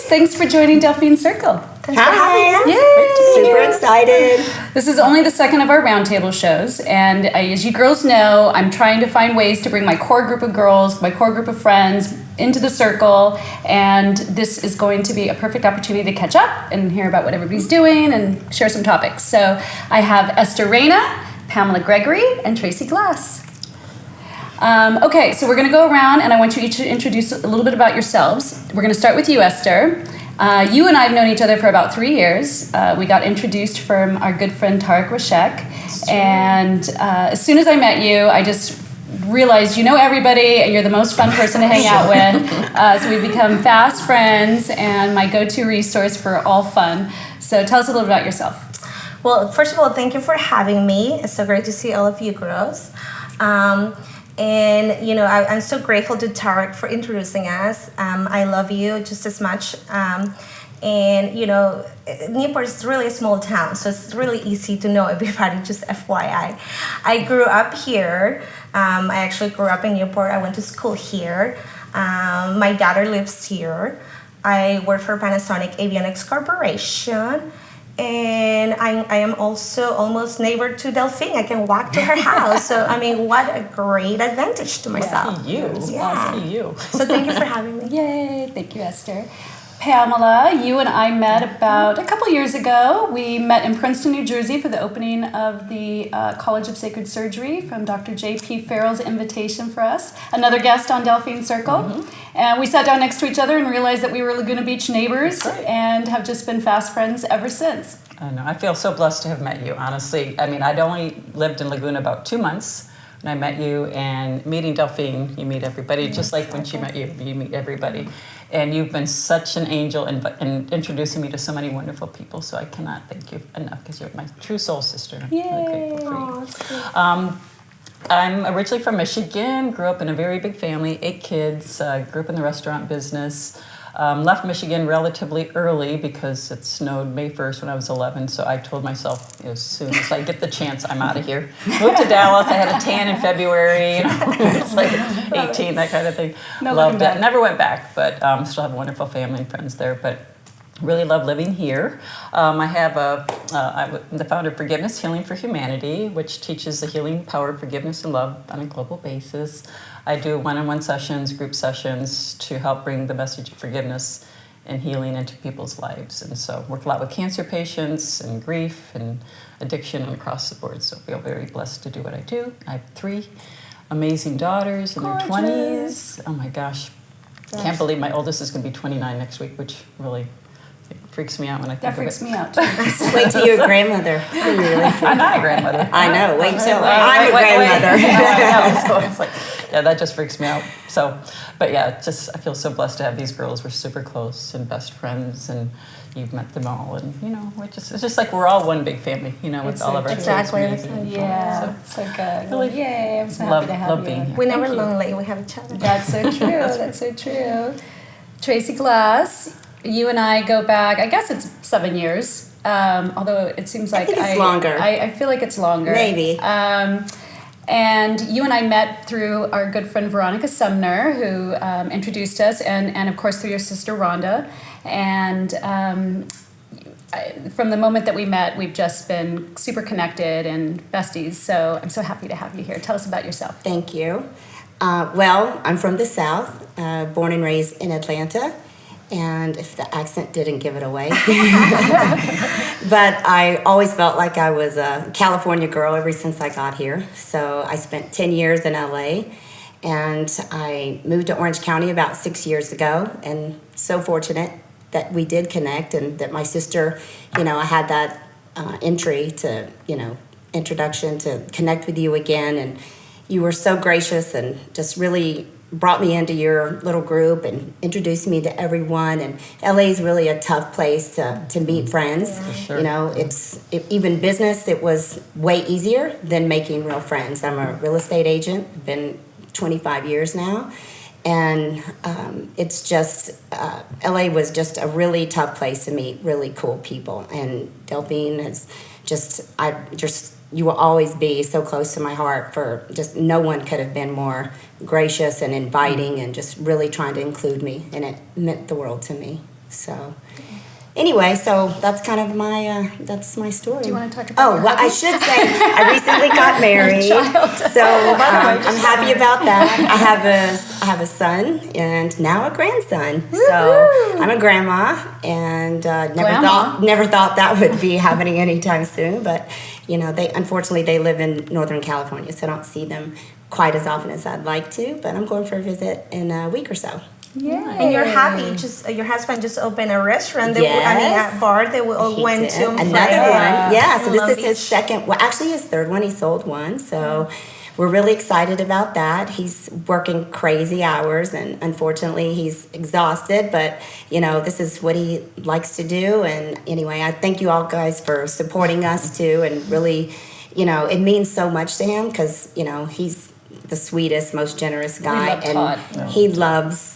thanks for joining Delphine Circle. Thanks for having us. Yay! Super excited. This is only the second of our roundtable shows, and as you girls know, I'm trying to find ways to bring my core group of girls, my core group of friends into the circle, and this is going to be a perfect opportunity to catch up and hear about what everybody's doing and share some topics. So I have Esther Reyna, Pamela Gregory, and Tracy Glass. Okay, so we're going to go around, and I want you each to introduce a little bit about yourselves. We're going to start with you, Esther. You and I have known each other for about 3 years. We got introduced from our good friend Tarek Rashek, and as soon as I met you, I just realized you know everybody, and you're the most fun person to hang out with. So we've become fast friends, and my go-to resource for all fun. So tell us a little about yourself. Well, first of all, thank you for having me. It's so great to see all of you girls. And, you know, I'm so grateful to Tarek for introducing us. I love you just as much. And, you know, Newport is really a small town, so it's really easy to know everybody, just FYI. I grew up here. I actually grew up in Newport. I went to school here. My daughter lives here. I work for Panasonic Avionics Corporation. And I am also almost neighbor to Delphine. I can walk to her house. So, I mean, what a great advantage to myself. Lucky you. Yeah. Lucky you. So thank you for having me. Yay, thank you, Esther. Pamela, you and I met about a couple years ago. We met in Princeton, New Jersey for the opening of the College of Sacred Surgery from Dr. J.P. Farrell's invitation for us, another guest on Delphine Circle. Mm-hmm. And we sat down next to each other and realized that we were Laguna Beach neighbors and have just been fast friends ever since. I know. I feel so blessed to have met you, honestly. I mean, I'd only lived in Laguna about 2 months when I met you, and meeting Delphine, you meet everybody, just like when she met you, you meet everybody. And you've been such an angel in introducing me to so many wonderful people, so I cannot thank you enough because you're my true soul sister. I'm really grateful for you. I'm originally from Michigan, grew up in a very big family, 8 kids, grew up in the restaurant business. Left Michigan relatively early because it snowed May 1st when I was 11, so I told myself as soon as I get the chance, I'm out of here. Moved to Dallas, I had a tan in February, you know, it's like 18, that kind of thing. Loved it. Never went back, but still have a wonderful family and friends there, but really love living here. I have I'm the founder of Forgiveness, Healing for Humanity, which teaches the healing power of forgiveness and love on a global basis. I do one-on-one sessions, group sessions to help bring the message of forgiveness and healing into people's lives. And so work a lot with cancer patients and grief and addiction and across the board. So I feel very blessed to do what I do. I have 3 amazing daughters in their 20s. Oh my gosh. Can't believe my oldest is going to be 29 next week, which really freaks me out when I think of it. That freaks me out too. Wait till you're a grandmother. I'm not a grandmother. I know. Wait till I'm a grandmother. I know. So it's like, yeah, that just freaks me out. So, but yeah, just I feel so blessed to have these girls. We're super close and best friends, and you've met them all, and you know, it's just like we're all one big family, you know, with all of our kids. Yeah, so good. Really yay! I'm so happy to have you. Being here. We're never lonely. We have each other. That's so true. That's so true. Tracy Glass, you and I go back. I guess it's 7 years. Although it seems like I think it's longer. I feel like it's longer. Maybe. And you and I met through our good friend Veronica Sumner, who introduced us, and of course through your sister Rhonda. And from the moment that we met, we've just been super connected and besties. So I'm so happy to have you here. Tell us about yourself. Thank you. Well, I'm from the South, born and raised in Atlanta. And if the accent didn't give it away. But I always felt like I was a California girl ever since I got here. So I spent 10 years in LA, and I moved to Orange County about 6 years ago, and so fortunate that we did connect, and that my sister, you know, I had that entry to, you know, introduction to connect with you again, and you were so gracious and just really brought me into your little group and introduced me to everyone. And LA is really a tough place to meet friends. For sure. You know, even business, it was way easier than making real friends. I'm a real estate agent, been 25 years now. And it's just, LA was just a really tough place to meet really cool people. And Delphine has you will always be so close to my heart. For just no one could have been more gracious and inviting and just really trying to include me, and it meant the world to me. So anyway, so that's kind of that's my story. Do you want to talk about? Oh, well, I should say I recently got married, so I'm happy about that. I have a son and now a grandson. So I'm a grandma, and never thought that would be happening anytime soon. But unfortunately they live in Northern California, so I don't see them quite as often as I'd like to. But I'm going for a visit in a week or so. Yeah, and you're happy. Just your husband just opened a restaurant. A bar that we all went to on another Friday. one. Yeah, so Long this is his Beach. second. Well, actually, his third one. He sold one, so we're really excited about that. He's working crazy hours, and unfortunately, he's exhausted. But this is what he likes to do. And anyway, I thank you all guys for supporting us too, and really, it means so much to him because he's the sweetest, most generous guy, and he loves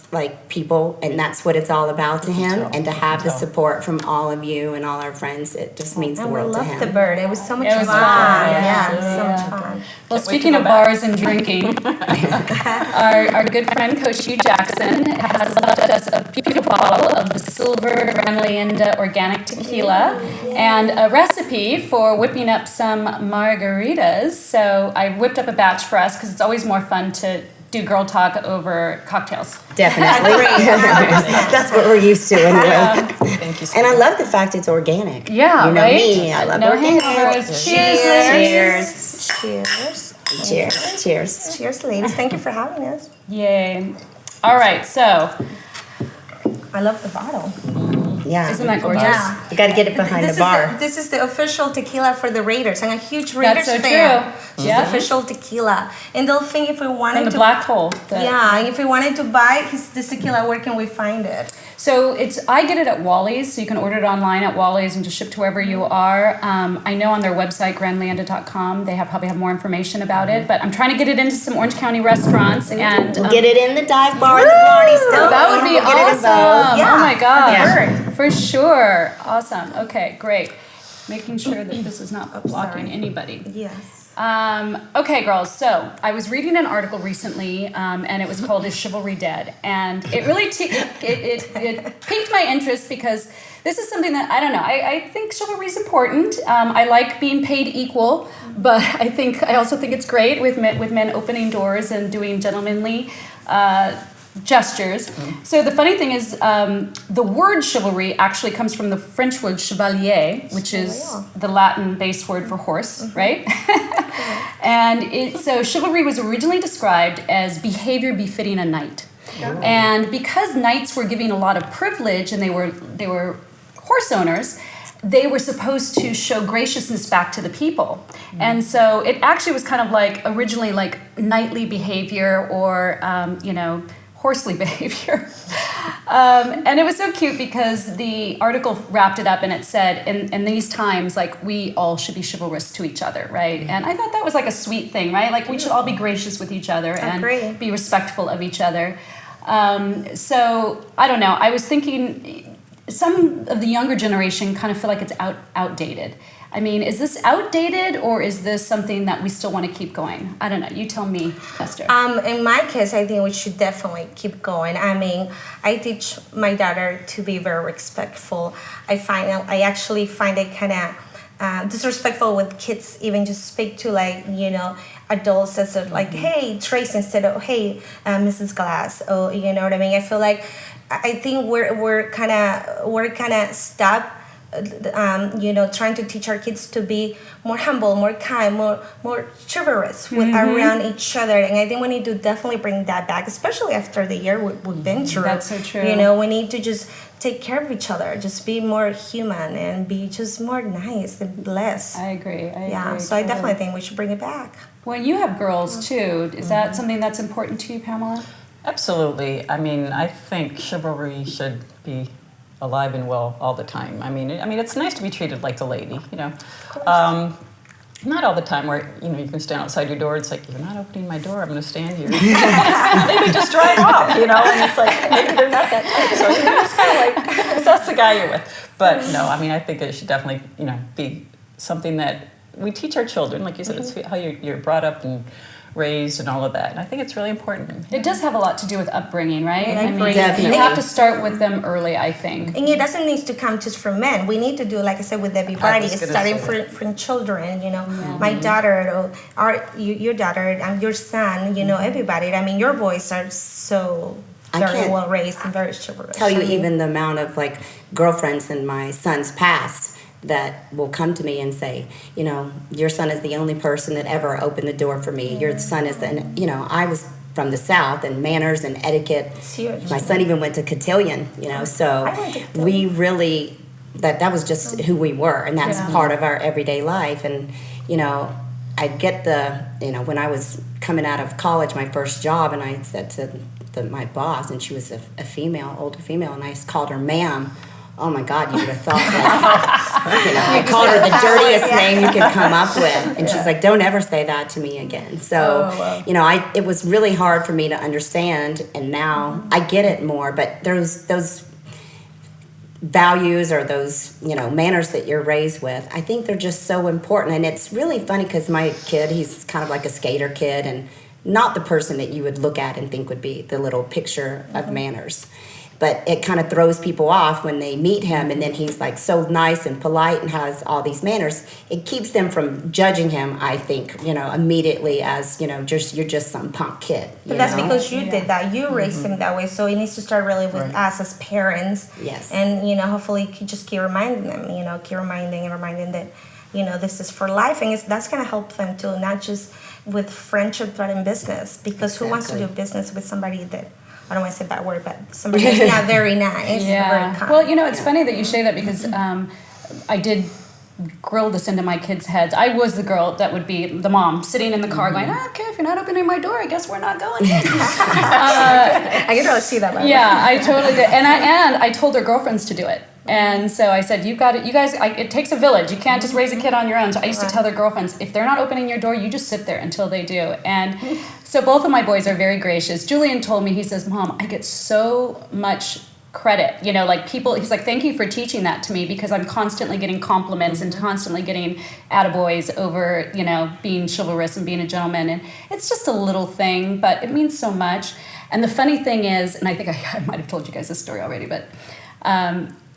people, and that's what it's all about to him. And to have the support from all of you and all our friends, it just means the world to him. We loved the bird. It was so much fun. So much fun. Well, speaking of bars and drinking, our good friend Coach Hugh Jackson has left us a beautiful bottle of the silver Gran Leyenda organic tequila and a recipe for whipping up some margaritas. So I whipped up a batch for us because it's always more fun to do girl talk over cocktails. Definitely. That's what we're used to anyway. Thank you so And I much. love the fact it's organic. Yeah, right? Me, I love no organic. hangovers. Cheers. Cheers. Cheers. Cheers. Cheers, ladies. Thank you for having us. Yay. All right, so I love the bottle. Yeah. isn't that gorgeous? Yeah. You got to get it behind the bar. This is the official tequila for the Raiders. I'm a huge Raiders That's so fan. true. It's Yeah. the official tequila. And Delphine, if we wanted From the to black hole. and if we wanted to buy this tequila, where can we find it? So I get it at Wally's, so you can order it online at Wally's and just ship to wherever you are. I know on their website, grandleyenda.com, they probably have more information about it, but I'm trying to get it into some Orange County restaurants and We'll get it in the dive bar, the Blarney Stone. that would be We'll get it in both. awesome. Yeah. Oh my gosh. Yeah. For sure. Awesome. Okay, great. Making sure that this is not blocking sorry. anybody. Yes. Okay, girls. So I was reading an article recently, and it was called "Is Chivalry Dead?" And it really it piqued my interest because this is something that I don't know. I think chivalry is important. I like being paid equal, but I also think it's great with men opening doors and doing gentlemanly gestures. So the funny thing is, the word chivalry actually comes from the French word chevalier, which is the Latin-based word for horse, right? And so chivalry was originally described as behavior befitting a knight. And because knights were given a lot of privilege and they were horse owners, they were supposed to show graciousness back to the people. And so it actually was kind of originally knightly behavior or, horsely behavior. And it was so cute because the article wrapped it up and it said, in these times, we all should be chivalrous to each other, right? And I thought that was a sweet thing, right? We should all be gracious with each other and be respectful of each other. So, I don't know, I was thinking some of the younger generation kind of feel like it's outdated. I mean, is this outdated or is this something that we still want to keep going? I don't know. You tell me, Esther. In my case, I think we should definitely keep going. I mean, I teach my daughter to be very respectful. I actually find it kind of disrespectful when kids even just speak to adults as hey Tracy instead of hey Mrs. Glass, or you know what I mean. I feel like I think we're kind of stuck. Trying to teach our kids to be more humble, more kind, more chivalrous around each other, and I think we need to definitely bring that back, especially after the year we've been through. That's so true. We need to just take care of each other, just be more human, and be just more nice and blessed. I agree. So I definitely think we should bring it back. Well, you have girls too. Is that something that's important to you, Pamela? Absolutely. I mean, I think chivalry should be alive and well all the time. I mean, it's nice to be treated like a lady, Not all the time where, you can stand outside your door, it's you're not opening my door, I'm going to stand here. Maybe just drive off, and it's maybe they're not that type. So it's kind of that's the guy you're with. But no, I think it should definitely, be something that we teach our children. Like you said, it's how you're brought up and raised and all of that. And I think it's really important. It does have a lot to do with upbringing, right? Yeah, I mean, definitely. you have to start with them early, I think. And it doesn't need to come just from men. We need to do, like I said, with everybody. was gonna Starting say from children, my daughter, or your daughter, and your son, everybody. I mean, your boys are so I very can't well raised and very chivalrous. tell you I mean, even the amount of like girlfriends in my son's past that will come to me and say, your son is the only person that ever opened the door for me. Your son is I was from the South, and manners and etiquette. It's huge. My son even went to cotillion, so I went to cotillion. we really, that was just who we were, and that's Yeah. part of our everyday life. And, I get when I was coming out of college, my first job, and I said to my boss, and she was a female, older female, and I called her ma'am. Oh my God, you would have thought that, I called her the dirtiest name you could come up with. And she's like, don't ever say that to me again. So, it was really hard for me to understand. And now I get it more. But those values or those, manners that you're raised with, I think they're just so important. And it's really funny because my kid, he's kind of like a skater kid and not the person that you would look at and think would be the little picture of manners. But it kind of throws people off when they meet him, and then he's like so nice and polite and has all these manners. It keeps them from judging him, I think, immediately as, you're just some punk kid. But that's because you did that. You raised him that way. So it needs to start really with us as parents. Yes. And, hopefully you just keep reminding them, keep reminding that, this is for life. And that's going to help them too, not just with friendship, but in business. Because who wants to do business with somebody that, I don't want to say that word, but somebody that's not very nice. Yeah. Very kind. Well, it's funny that you say that because I did grill this into my kids' heads. I was the girl that would be the mom sitting in the car going, okay, if you're not opening my door, I guess we're not going in. I can really see that. Yeah, I totally did. And I told their girlfriends to do it. And so I said, you got it. You guys, it takes a village. You can't just raise a kid on your own. So I used to tell their girlfriends, if they're not opening your door, you just sit there until they do. And so both of my boys are very gracious. Julian told me, he says, Mom, I get so much credit. People, he's like, thank you for teaching that to me because I'm constantly getting compliments and constantly getting attaboys over, being chivalrous and being a gentleman. And it's just a little thing, but it means so much. And the funny thing is, and I think I might have told you guys this story already, but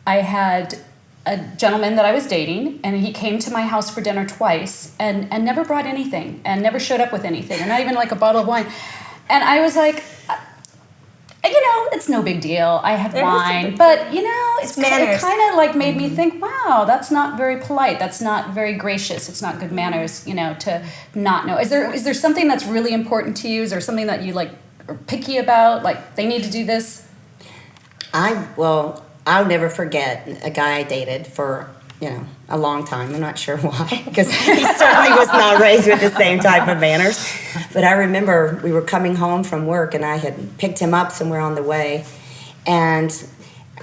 I had a gentleman that I was dating, and he came to my house for dinner twice and never brought anything and never showed up with anything, or not even like a bottle of wine. And I was like, it's no big deal. I have wine. But, it kind of like made me think, wow, that's not very polite. That's not very gracious. It's not good manners, to not know. Is there something that's really important to you? Is there something that you are picky about? Like, they need to do this? I'll never forget a guy I dated for, a long time. I'm not sure why, because he certainly was not raised with the same type of manners. But I remember we were coming home from work, and I had picked him up somewhere on the way, and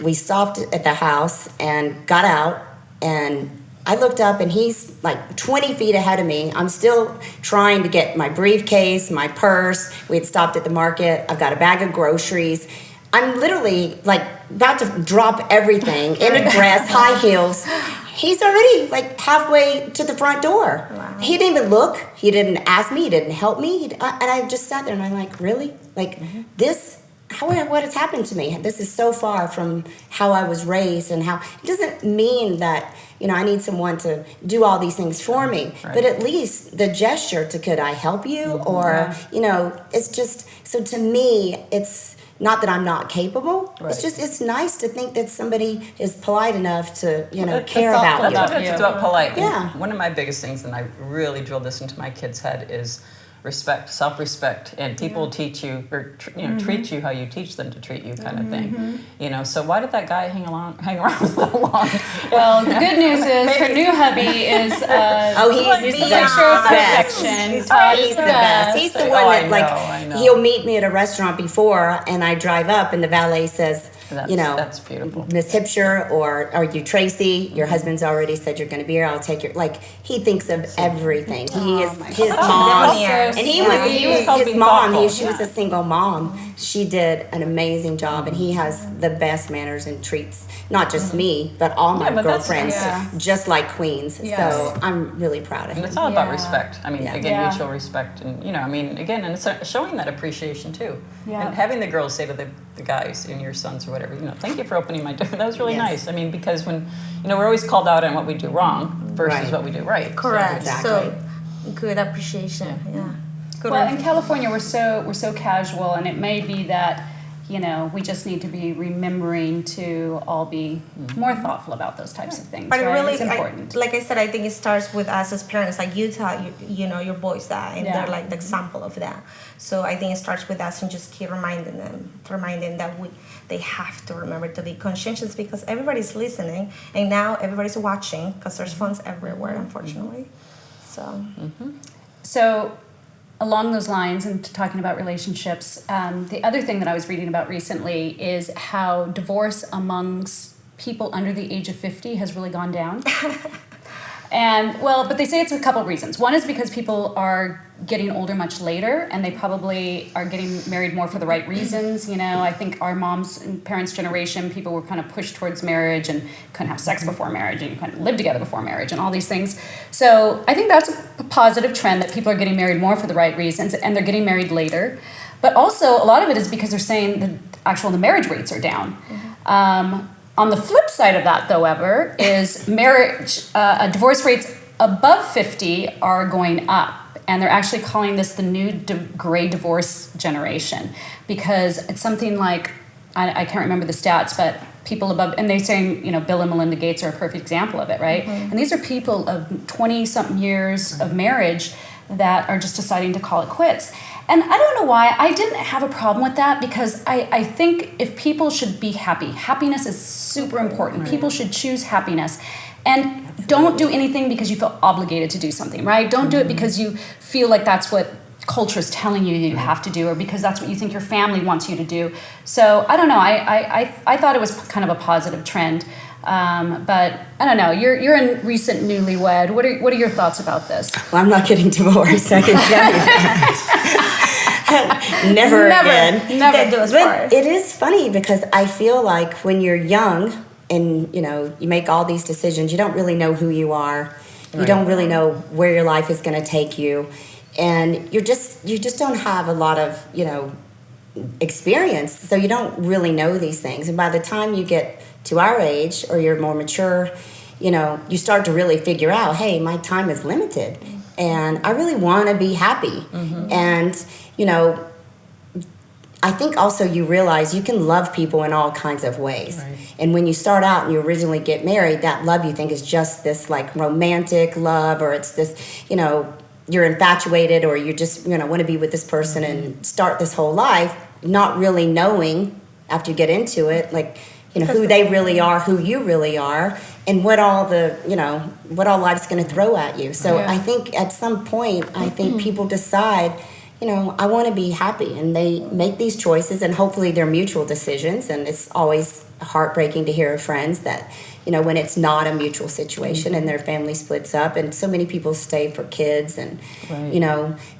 we stopped at the house and got out, and I looked up, and he's like 20 feet ahead of me. I'm still trying to get my briefcase, my purse. We had stopped at the market. I've got a bag of groceries. I'm literally like about to drop everything in a dress, high heels. He's already like halfway to the front door. Wow. He didn't even look. He didn't ask me. He didn't help me. And I just sat there and I'm like, really? Like this? What has happened to me? This is so far from how I was raised, and how it doesn't mean that I need someone to do all these things for me, right. But at least the gesture to could I help you, or it's just so to me it's. Not that I'm not capable. Right. It's nice to think that somebody is polite enough to care about you. It's about polite. Yeah. One of my biggest things, and I really drill this into my kids' head, is respect, self-respect, and people teach you or treat you how you teach them to treat you, kind of thing. So why did that guy hang around so long? Well, the good news is her new hubby is he's the best. He's the best. He's the one that I know. He'll meet me at a restaurant before, and I drive up, and the valet says, That's beautiful. Miss Hipshire, or are you Tracy? Your husband's already said you're going to be here. I'll take your, like, he thinks of everything. He is his mom. Debonair. And he was Yeah. his mom. Thoughtful. She was a single mom. She did an amazing job, and he has the best manners and treats not just me, but all my but that's- girlfriends, just like queens. Yes. So I'm really proud of And him. it's all about Yeah. respect. I mean, Yeah. again, Yeah. mutual respect, and again, and it's showing that appreciation too. Yeah. And having the girls say to the guys and your sons or whatever, thank you for opening my door. That was really Yes. nice. I mean, because when we're always called out on what we do wrong versus Right. what we do right. Correct. Exactly. So good appreciation. Yeah. Good Well, work. in California, we're so casual, and it may be that we just need to be remembering to all be more thoughtful about those types of things. But it right? really, It's important. like I said, I think it starts with us as parents. Like you tell your boys that, and Yeah. they're like the example of that. So I think it starts with us, and just keep reminding them that they have to remember to be conscientious, because everybody's listening, and now everybody's watching, because there's phones everywhere, unfortunately. So So, along those lines, and talking about relationships, the other thing that I was reading about recently is how divorce amongst people under the age of 50 has really gone down. But they say it's a couple reasons. One is because people are getting older much later, and they probably are getting married more for the right reasons. I think our moms and parents' generation, people were kind of pushed towards marriage and couldn't have sex before marriage, and you couldn't live together before marriage, and all these things. So I think that's a positive trend, that people are getting married more for the right reasons, and they're getting married later. But also, a lot of it is because they're saying the marriage rates are down. On the flip side of that, however, is divorce rates above 50 are going up. And they're actually calling this the new gray divorce generation, because it's something like, I can't remember the stats, but people above, and they're saying, Bill and Melinda Gates are a perfect example of it, right? And these are people of 20-something years of marriage that are just deciding to call it quits. And I don't know why. I didn't have a problem with that, because I think if people should be happy, happiness is super important. Right. People should choose happiness. And don't do anything because you feel obligated to do something, right? Don't do it because you feel like that's what culture is telling you have to do, or because that's what you think your family wants you to do. So I don't know. I thought it was kind of a positive trend. But I don't know. You're a recent newlywed. What are your thoughts about this? Well, I'm not getting divorced. I can tell you that. Never again. Never do us But part. it is funny, because I feel like when you're young and you make all these decisions, you don't really know who you are. You don't really know where your life is going to take you, and you just don't have a lot of experience, so you don't really know these things. And by the time you get to our age, or you're more mature, you start to really figure out, hey, my time is limited, and I really want to be happy. And I think also you realize you can love people in all kinds of ways. Right. And when you start out and you originally get married, that love you think is just this like romantic love, or it's this, you're infatuated, or you just, want to be with this person and start this whole life, not really knowing after you get into it, like, who they really are, who you really are, and what all life's going to throw at you. So I think at some point, people decide, I want to be happy, and they make these choices, and hopefully they're mutual decisions. And it's always heartbreaking to hear of friends that, when it's not a mutual situation and their family splits up, and so many people stay for kids, and,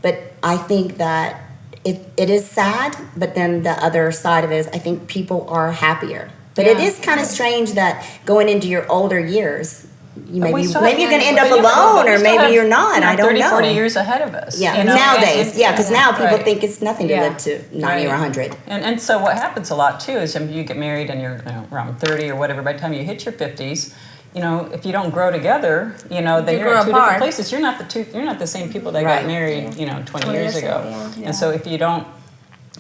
but I think that it is sad, but then the other side of it is I think people are happier. But it is kind of strange that going into your older years, maybe you're going to end up alone, or maybe you're not. I don't 30, know. 40 years ahead of us. Yeah, nowadays. Because now people Right. think it's nothing to live to 90 or 100. And so what happens a lot too is you get married and you're around 30 or whatever. By the time you hit your 50s, if you don't grow together, then you're at two different places. You're not the same people that got married, 20 years ago. Yeah. And so if you don't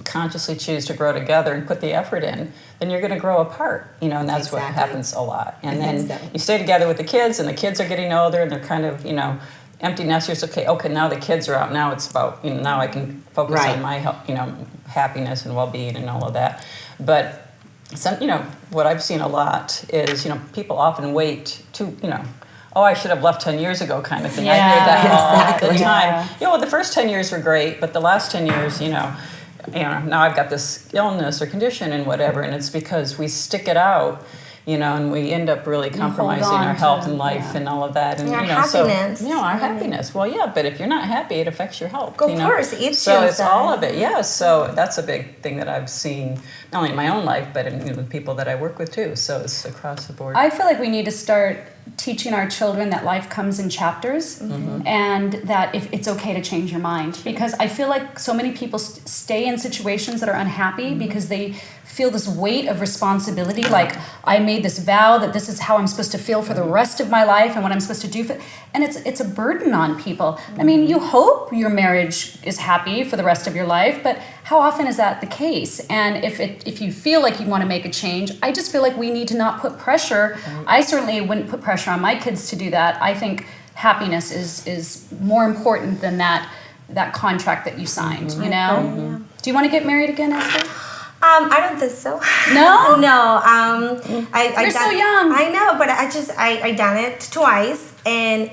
consciously choose to grow together and put the effort in, then you're going to grow apart, and that's what happens a lot. And then you stay together with the kids, and the kids are getting older, and they're kind of, empty nesters. Okay, now the kids are out. Now it's about, now I can focus on my, happiness and well-being and all of that. But what I've seen a lot is, people often wait to, I should have left 10 years ago kind of thing. I hear that all the time. The first 10 years were great, but the last 10 years, now I've got this illness or condition and whatever, and it's because we stick it out, and we end up really compromising our health and life and all of that, and our happiness. So our happiness. Well, yeah, but if you're not happy, it affects your health. Of course, so it's all of it. Yeah, so that's a big thing that I've seen not only in my own life, but in the people that I work with too. So it's across the board. I feel like we need to start teaching our children that life comes in chapters, and that if it's okay to change your mind, because I feel like so many people stay in situations that are unhappy because they feel this weight of responsibility, like I made this vow that this is how I'm supposed to feel for the rest of my life and what I'm supposed to do and it's a burden on people. I mean, you hope your marriage is happy for the rest of your life, but how often is that the case? And if you feel like you want to make a change, I just feel like we need to not put pressure. I certainly wouldn't put pressure on my kids to do that. I think happiness is more important than that contract that you signed, Do you want to get married again, Esther? I don't think so. No? No. You're so young. I know, but I done it twice, and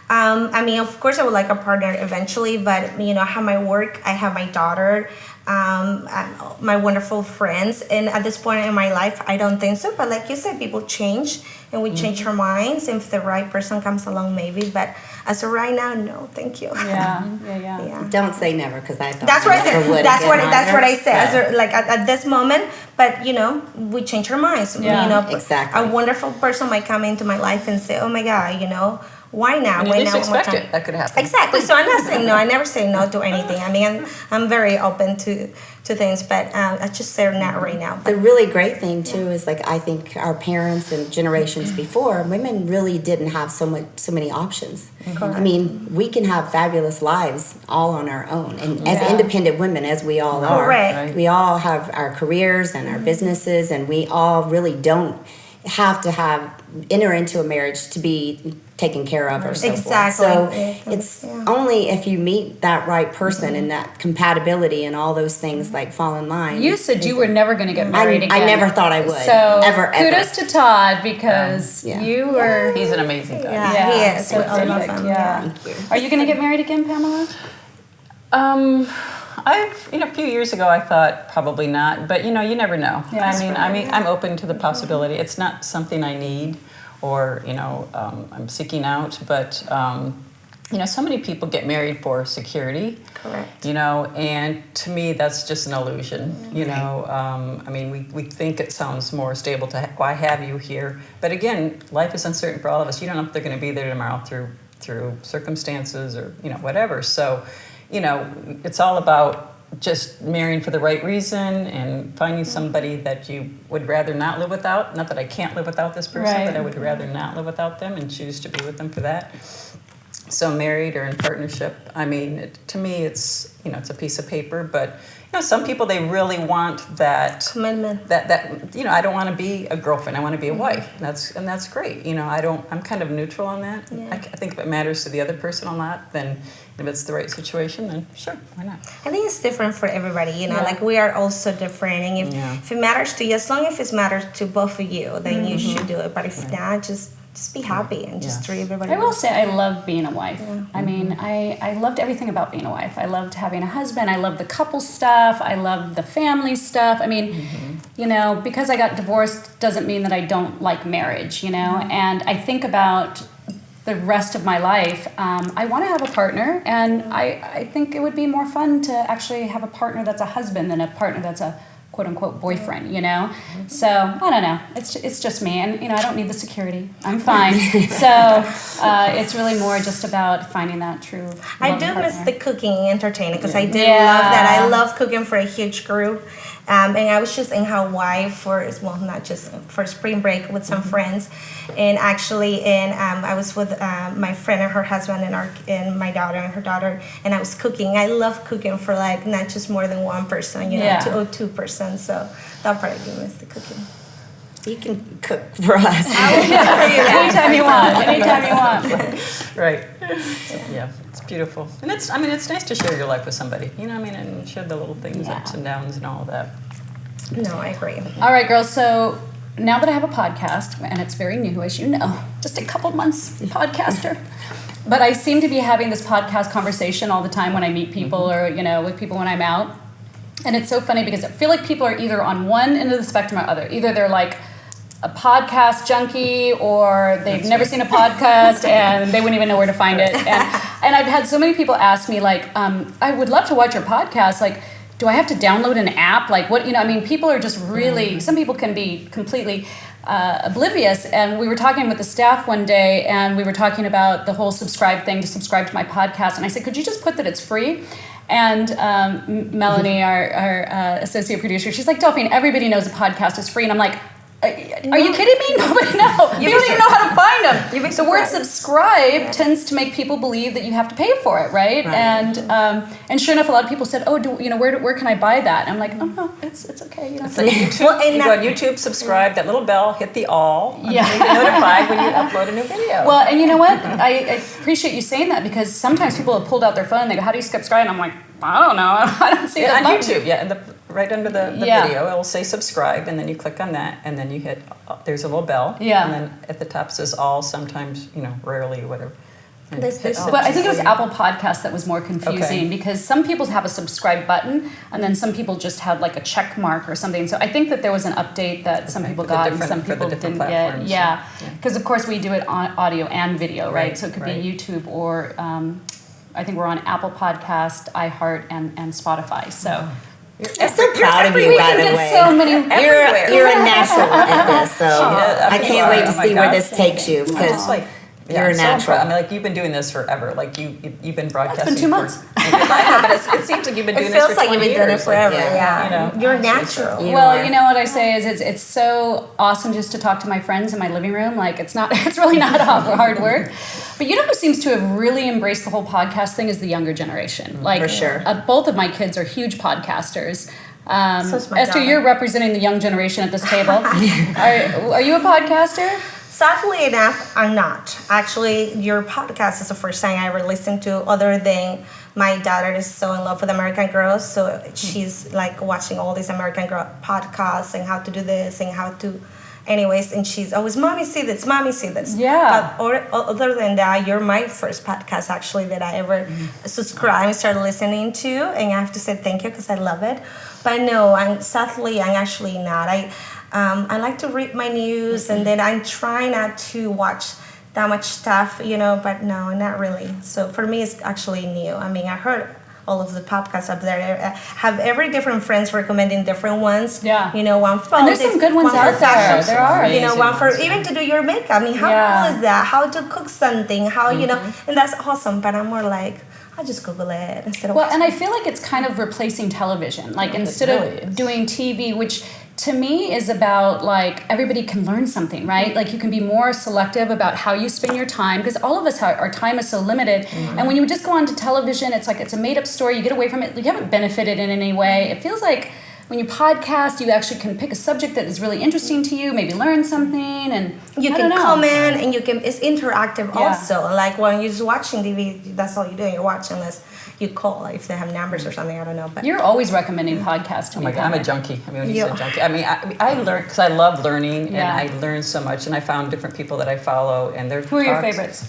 I mean, of course, I would like a partner eventually, but I have my work, I have my daughter, my wonderful friends, and at this point in my life, I don't think so. But like you said, people change, and we change our minds. If the right person comes along, maybe. But as of right now, no, thank you. Yeah. Don't say never, because I thought that's what I said. That's what I said. Yeah. As like at this moment, but we change our minds. Exactly. A wonderful person might come into my life and say, "Oh my God, why now? You Why at least now? expect it. That could happen. Exactly. So I'm not saying no. I never say no to anything. I mean, I'm very open to things, but I just say not right now. The really great thing too is, like, I think our parents and generations before, women really didn't have so many options. Correct. I mean, we can have fabulous lives all on our own, and as independent women, as we all are, Correct. we all have our careers and our businesses, and we all really don't have to enter into a marriage to be taken care of or so Exactly. forth. So it's only if you meet that right person and that compatibility and all those things like fall in line. You said you were never going to get married again. I never thought I would. So ever. kudos to Todd, because you were. He's an amazing guy. Yeah, he is. So I love perfect. him. Yeah. Thank you. Are you going to get married again, Pamela? A few years ago I thought probably not, but you never know. Yeah, I'm open to the possibility. It's not something I need or I'm seeking out, but so many people get married for security. Correct. And to me that's just an illusion. We think it sounds more stable to why have you here, but again, life is uncertain for all of us. You don't know if they're going to be there tomorrow through circumstances or whatever. So it's all about just marrying for the right reason and finding somebody that you would rather not live without. Not that I can't live without this person, Right. but I would rather not live without them and choose to be with them for that. So married or in partnership, to me it's it's a piece of paper, but some people, they really want that Commitment. That I don't want to be a girlfriend, I want to be a wife. That's great. I'm kind of neutral on that. Yeah. I think if it matters to the other person a lot, then if it's the right situation, then sure, why not? I think it's different for everybody, like we are all so different, and if it matters to you, as long as it matters to both of you, then you should do it. But if not, just be happy and just treat everybody. I will say I love being a wife. I mean, I loved everything about being a wife. I loved having a husband. I loved the couple stuff. I loved the family stuff. I mean, because I got divorced doesn't mean that I don't like marriage, And I think about the rest of my life. I want to have a partner, and I think it would be more fun to actually have a partner that's a husband than a partner that's a quote-unquote boyfriend, So, I don't know. It's just me. And, I don't need the security. I'm fine. So, it's really more just about finding that true I love do partner. miss the cooking and entertaining, because I did love that. I love cooking for a huge group. And I was just in Hawaii not just for spring break with some friends. And actually, I was with my friend and her husband and my daughter and her daughter, and I was cooking. I love cooking for not just more than one person, two person. So that part I do miss the cooking. You can cook for us. I will cook for you Anytime you want. Anytime you want. Right. Yeah, it's beautiful. And it's nice to share your life with somebody, and share the little things, ups and downs and all of that. No, I agree. All right, girls. So now that I have a podcast, and it's very new, as you know, just a couple months podcaster, but I seem to be having this podcast conversation all the time when I meet people or, with people when I'm out. And it's so funny because I feel like people are either on one end of the spectrum or other. Either they're like a podcast junkie, or they've never seen a podcast and they wouldn't even know where to find it. And I've had so many people ask me, like, I would love to watch your podcast. Like, do I have to download an app? Like, what, I mean, people are just really, some people can be completely oblivious. And we were talking with the staff one day, and we were talking about the whole subscribe thing, to subscribe to my podcast. And I said, could you just put that it's free? And Melanie, our associate producer, she's like, Delphine, everybody knows a podcast is free. And I'm like, are you kidding me? Nobody knows. You don't even know how to find them. The word subscribe tends to make people believe that you have to pay for it, right? And sure enough, a lot of people said, "Oh, where can I buy that?" And I'm like, "Oh no, it's okay." It's like YouTube. You go on YouTube, subscribe, that little bell, hit the all, and you'll be notified when you upload a new video. Well, and you know what? I appreciate you saying that, because sometimes people have pulled out their phone and they go, "How do you subscribe?" And I'm like, I don't know. I don't see that on button. YouTube. Yeah, and right under the video, it will say subscribe, and then you click on that, and then you hit. There's a little bell. Yeah. And then at the top it says all. Sometimes, rarely, whatever. But I think it was Apple Podcasts that was more confusing, because some people have a subscribe button, and then some people just had like a check mark or something. So I think that there was an update that some people got and some people didn't get. Yeah, because of course we do it on audio and video, right? So it could be YouTube or I think we're on Apple Podcast, iHeart, and Spotify. So. I'm so proud of you, by the way. So many you're a natural at this, so I can't wait to see where this takes you, because you're a natural. I mean, like, you've been doing this forever. Like, you've been broadcasting. It's been 2 months. I know, but it seems like you've been doing this for 20 years. It feels like you've been doing it forever. Yeah. You're natural. Well, you know what I say is it's so awesome just to talk to my friends in my living room. Like, it's really not hard work. But you know who seems to have really embraced the whole podcast thing is the younger generation. Like, for sure. Both of my kids are huge podcasters. So is my Esther, daughter. you're representing the young generation at this table. Are you a podcaster? Sadly enough, I'm not. Actually, your podcast is the first time I ever listened to, other than my daughter is so in love with American Girls, so she's like watching all these American Girl podcasts and how to do this and how to... Anyways, and she's always, Mommy, see this, Mommy, see this. Yeah. But other than that, you're my first podcast, actually, that I ever subscribed and started listening to. And I have to say thank you, because I love it. But no, sadly, I'm actually not. I like to read my news, and then I try not to watch that much stuff, but no, not really. So for me, it's actually new. I mean, I heard all of the podcasts up there. I have every different friends recommending different ones. Yeah. One for And there's some good ones one out for there. fashion. There are. One for even to do your makeup. I mean, how cool is that? How to cook something? How and that's awesome. But I'm more like, I'll just Google it instead of. Well, and I feel like it's kind of replacing television. Like, instead of doing TV, which to me is about, like, everybody can learn something, right? Like, you can be more selective about how you spend your time, because all of us, our time is so limited. And when you just go onto television, it's like it's a made-up story. You get away from it. You haven't benefited in any way. It feels like when you podcast, you actually can pick a subject that is really interesting to you, maybe learn something, and you can comment, and it's interactive also. Like, when you're just watching TV, that's all you're doing. You're watching unless you call if they have numbers or something. I don't know. But you're always recommending podcasts to me. Oh my God, I'm a junkie. I mean, when you said junkie, I mean, I learn because I love learning, and I learn so much, and I found different people that I follow, and their Who are your favorites?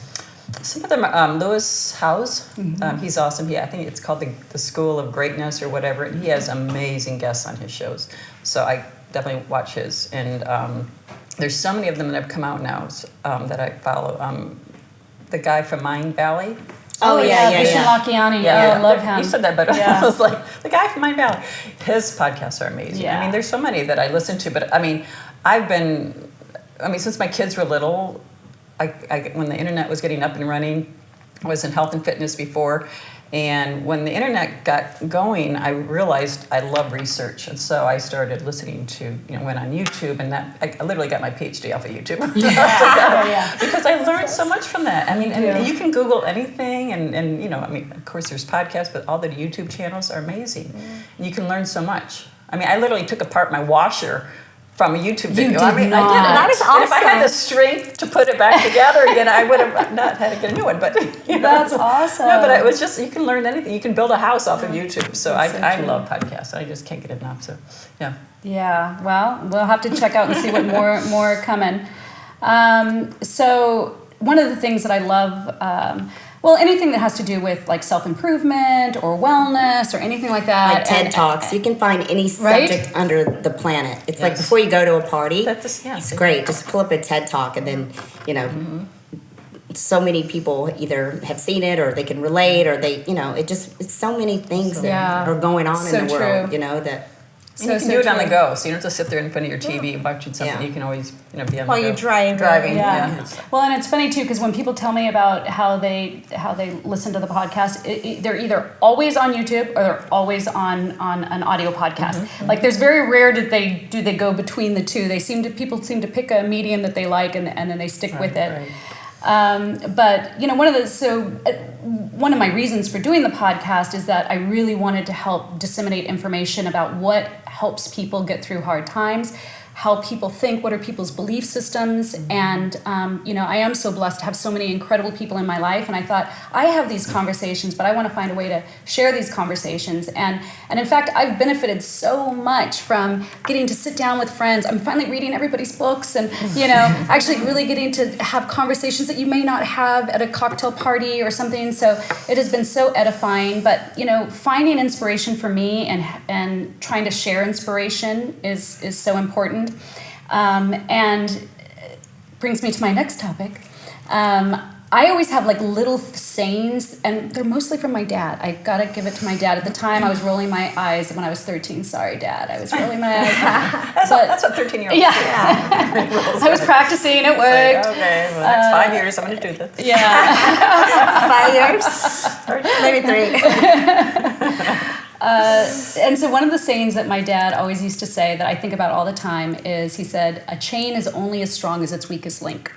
Some of them are Lewis Howes. He's awesome. I think it's called the School of Greatness or whatever, and he has amazing guests on his shows. So I definitely watch his. And there's so many of them that have come out now that I follow. The guy from Mind Valley. Vishen Lakhiani. I love him. You said that, but I was like, the guy from Mind Valley. His podcasts are amazing. I mean, there's so many that I listen to, but I mean, since my kids were little, when the internet was getting up and running, I was in health and fitness before, and when the internet got going, I realized I love research, and so I started listening to, went on YouTube, and I literally got my PhD off of YouTube. Because I learned so much from that. I mean, and you can Google anything, and of course there's podcasts, but all the YouTube channels are amazing. And you can learn so much. I mean, I literally took apart my washer from a YouTube video. I did. That is awesome. And if I had the strength to put it back together again, I would have not had to get a new one. But that's awesome. No, but it was just, you can learn anything. You can build a house off of YouTube. So I love podcasts. I just can't get enough. So yeah. Yeah. Well, we'll have to check out and see what more are coming. So one of the things that I love Well, anything that has to do with like self-improvement or wellness or anything like that. Like TED Talks. You can find any subject under the planet. It's like before you go to a party, it's great. Just pull up a TED Talk and then, so many people either have seen it or they can relate or they, it's so many things that are going on in the world, that... And you can do it on the go, so you don't have to sit there in front of your TV watching something. You can always, be on the go. While you're driving. Well, and it's funny too because when people tell me about how they listen to the podcast, they're either always on YouTube or they're always on an audio podcast. Like there's very rare that they go between the two. People seem to pick a medium that they like and then they stick with it. Right. But one of my reasons for doing the podcast is that I really wanted to help disseminate information about what helps people get through hard times, how people think, what are people's belief systems, and I am so blessed to have so many incredible people in my life, and I thought, I have these conversations, but I want to find a way to share these conversations, and in fact, I've benefited so much from getting to sit down with friends. I'm finally reading everybody's books, and actually really getting to have conversations that you may not have at a cocktail party or something, so it has been so edifying, but finding inspiration for me and trying to share inspiration is so important. And brings me to my next topic. I always have like little sayings, and they're mostly from my dad. I gotta give it to my dad. At the time, I was rolling my eyes when I was 13. Sorry, Dad. I was rolling my eyes. That's what 13-year-olds do. I was practicing. It worked. Like, okay, well, the next 5 years, I'm gonna do this. Yeah. 5 years? Maybe 3. And so one of the sayings that my dad always used to say that I think about all the time is, he said, a chain is only as strong as its weakest link.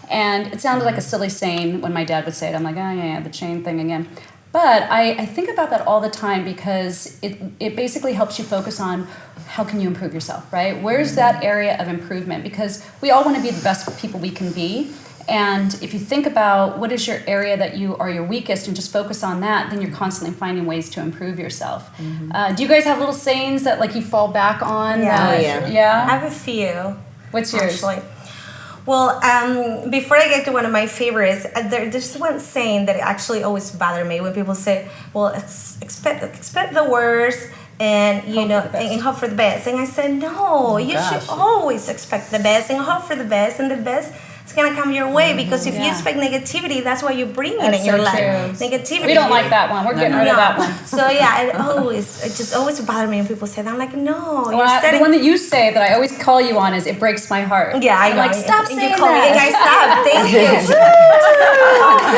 And it sounded like a silly saying when my dad would say it. I'm like, oh yeah, the chain thing again. But I think about that all the time because it basically helps you focus on how can you improve yourself, right? Where's that area of improvement? Because we all want to be the best people we can be. And if you think about what is your area that you are your weakest and just focus on that, then you're constantly finding ways to improve yourself. Do you guys have little sayings that like you fall back on? Yeah. I have a few. What's yours? Actually. Well, before I get to one of my favorites, there's one saying that actually always bothered me when people say, well, expect the worst and and hope for the best. And I said, no, you should always expect the best and hope for the best, and the best it's gonna come your way, because if you expect negativity, that's what you bring in your life. Negativity. We don't like that one. We're getting rid of that one. So it just always bothers me when people say that. I'm like, no. The one that you say that I always call you on is, it breaks my heart. Yeah, I'm like, stop saying that. And I stop. Thank you.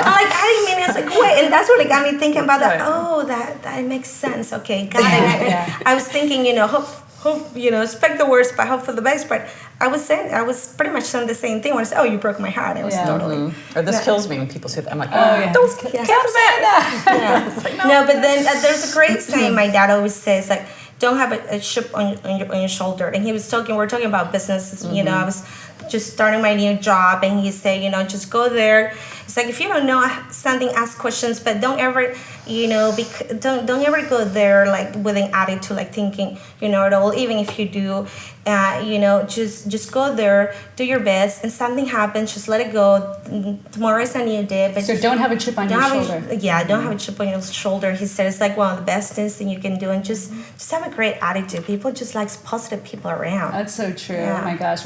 I'm like, I didn't mean it. It's like, wait, and that's what got me thinking about that. Oh, that makes sense. Okay, got it. I was thinking, hope, expect the worst, but hope for the best. But I was pretty much saying the same thing when I said, oh, you broke my heart. It was totally. Or this kills me when people say that. I'm like, don't say that. Like, no, but then there's a great saying my dad always says, like, don't have a chip on your shoulder. And we were talking about business. I was just starting my new job, and he said, just go there. It's like, if you don't know something, ask questions, but don't ever, don't ever go there like with an attitude, like thinking you know it all. Even if you do, just go there, do your best, and something happens, just let it go. Tomorrow is a new day. But so don't have a chip on your shoulder. Don't have a chip on your shoulder. He said it's like one of the best things that you can do, and just have a great attitude. People just like positive people around. That's so true. Oh my gosh,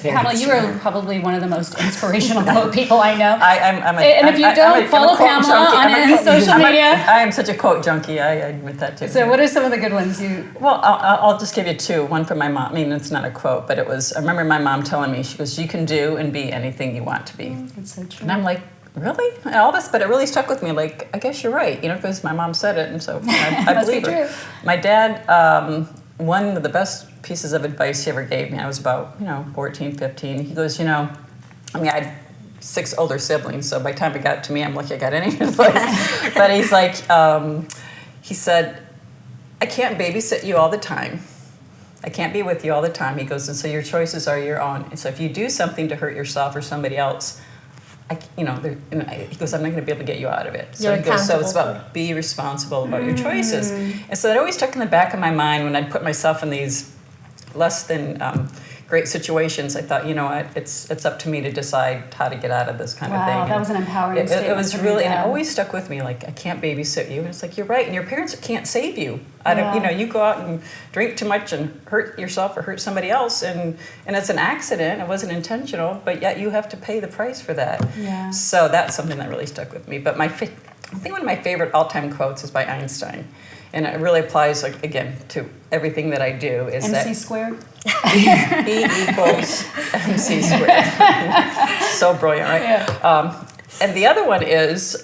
Pamela, you are probably one of the most inspirational people I know. And if you don't follow Pamela on social media. I am such a quote junkie. I admit that too. So what are some of the good ones you? Well, I'll just give you two. One from my mom. I mean, it's not a quote, but it was. I remember my mom telling me, she goes, "You can do and be anything you want to be." That's so true. And I'm like, really? And all this, but it really stuck with me. Like, I guess you're right. Because my mom said it, and so I believe her. My dad. One of the best pieces of advice he ever gave me. I was about 14, 15. He goes, I had 6 older siblings, so by the time it got to me, I'm lucky I got any advice. But he's like, he said, I can't babysit you all the time. I can't be with you all the time. He goes, and so your choices are your own. And so if you do something to hurt yourself or somebody else, he goes, I'm not going to be able to get you out of it. So he goes, so it's about be responsible about your choices. And so that always stuck in the back of my mind when I'd put myself in these less than great situations, I thought, you know what, it's up to me to decide how to get out of this kind of thing. Wow, that was an empowering It statement was from your really, and it dad. always stuck with me. Like, I can't babysit you, and it's like, you're right, and your parents can't save you. I don't, you know, you go out and drink too much and hurt yourself or hurt somebody else, and it's an accident. It wasn't intentional, but yet you have to pay the price for that. Yeah. So that's something that really stuck with me. But I think one of my favorite all-time quotes is by Einstein, and it really applies, like, again, to everything that I do. Is MC that squared? E equals MC squared. So brilliant, right? Yeah. And the other one is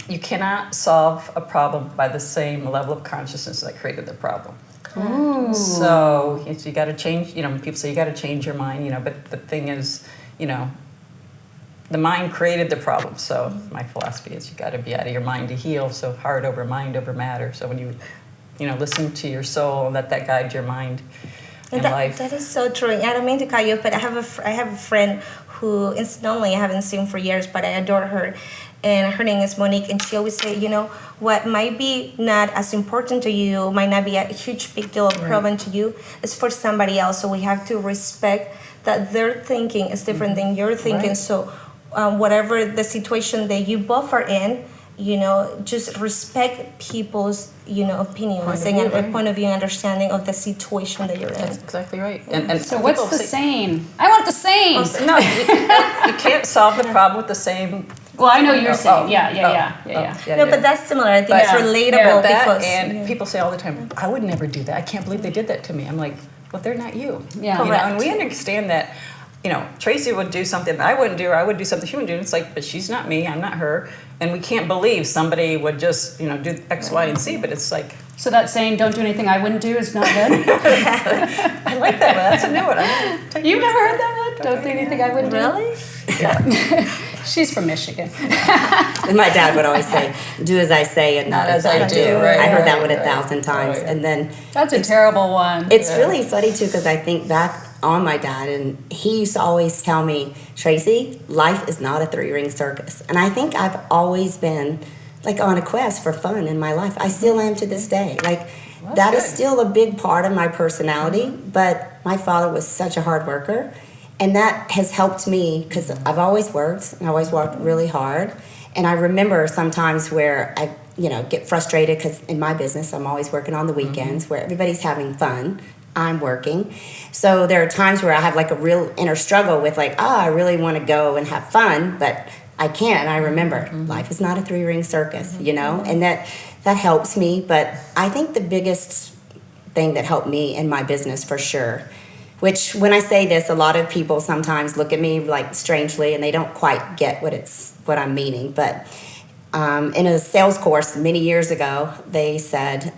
you cannot solve a problem by the same level of consciousness that created the problem. Ooh. So you got to change. You know, people say you got to change your mind. You know, but the thing is, you know, the mind created the problem. So my philosophy is you got to be out of your mind to heal. So heart over mind over matter. So when you listen to your soul and let that guide your mind in life. That is so true. I don't mean to cut you off, but I have a friend who incidentally I haven't seen for years, but I adore her. And her name is Monique, and she always say, you know, what might be not as important to you, might not be a huge big deal or problem to you, is for somebody else. So we have to respect that their thinking is different than your thinking. Right. So whatever the situation that you both are in, you know, just respect people's, you know, opinions and point of view, understanding of the situation that you're in. That's exactly right. And So what's people the say- saying? I want the saying. No, you can't solve the problem with the same. Well, I know you're saying. Oh, Yeah. No, but that's similar. I think But- it's relatable that, because and people say all the time, I would never do that. I can't believe they did that to me. I'm like, well, they're not you. Yeah. You know, Correct. and we understand that, you know, Tracy would do something that I wouldn't do, or I would do something she wouldn't do. It's like, but she's not me, I'm not her. And we can't believe somebody would just, you know, do X, Y, and Z, but it's like, So that saying, don't do anything I wouldn't do, is not good? I like that one. That's a new one. I'm gonna take You've never heard that one? Don't do anything I wouldn't do? really? She's from Michigan. And my dad would always say, do as I say and not as I do. Right, I heard that right, one 1,000 right. times. Oh, yeah. And then That's a terrible one. it's really funny too, because I think back on my dad, and he used to always tell me, Tracy, life is not a 3-ring circus. And I think I've always been like on a quest for fun in my life. I still am to this day. Like, that is good. still a big part of my personality, but my father was such a hard worker. And that has helped me because I've always worked, and I always worked really hard. And I remember sometimes where I, you know, get frustrated because in my business, I'm always working on the weekends where everybody's having fun. I'm working. So there are times where I have like a real inner struggle with like, I really want to go and have fun, but I can't. And I remember life is not a 3-ring circus, you know, and that helps me. But I think the biggest thing that helped me in my business for sure, which when I say this, a lot of people sometimes look at me like strangely and they don't quite get what I'm meaning. But in a sales course many years ago, they said,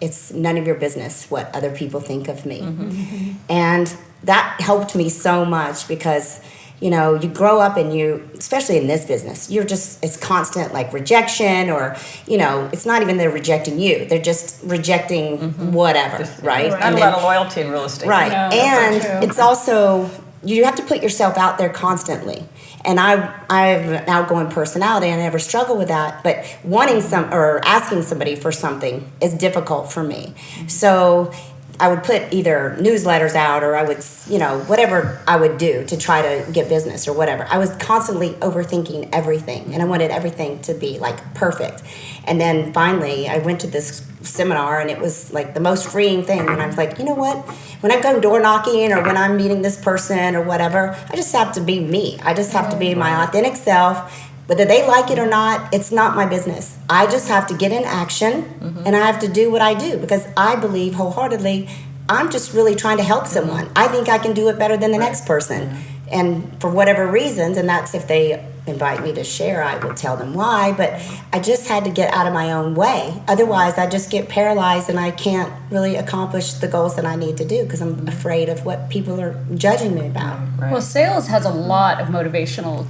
it's none of your business what other people think of me. And that helped me so much because, you know, you grow up and you, especially in this business, it's constant like rejection, or, you know, it's not even they're rejecting you. They're just rejecting whatever, right? not And a then- lot of loyalty in real estate. Right. No, that's so And true. it's also, you have to put yourself out there constantly. And I have an outgoing personality, and I never struggle with that. But wanting or asking somebody for something is difficult for me. So I would put either newsletters out, or I would, you know, whatever I would do to try to get business or whatever. I was constantly overthinking everything, and I wanted everything to be like perfect. And then finally, I went to this seminar, and it was like the most freeing thing. And I was like, you know what? When I go door knocking, or when I'm meeting this person or whatever, I just have to be me. I just have to be my authentic self. Whether they like it or not, it's not my business. I just have to get in action, and I have to do what I do, because I believe wholeheartedly I'm just really trying to help someone. I think I can do it better than the next person. And for whatever reasons, and that's if they invite me to share, I will tell them why, but I just had to get out of my own way. Otherwise, I just get paralyzed and I can't really accomplish the goals that I need to do because I'm afraid of what people are judging me about. Right. Well, sales has a lot of motivational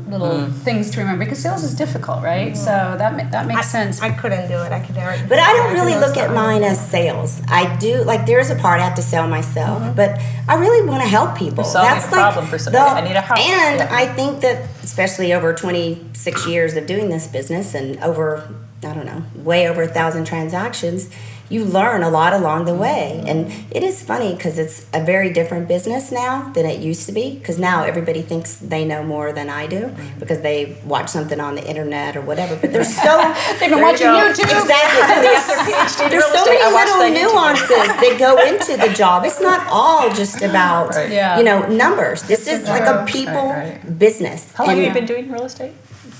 little things to remember, because sales is difficult, right? So that makes sense. I couldn't do it. I could never. But I don't really look at mine as sales. I do, like, there's a part I have to sell myself, but I really want to help people. You're solving a problem for somebody. I need a house. And Yeah. I think that, especially over 26 years of doing this business and over, I don't know, way over 1,000 transactions, you learn a lot along the way. And it is funny because it's a very different business now than it used to be, because now everybody thinks they know more than I do because they watch something on the internet or whatever. But there's so They've been watching YouTube. Exactly. There's so many little nuances that go into the job. It's not all just about numbers. This is like a people business. How long have you been doing real estate?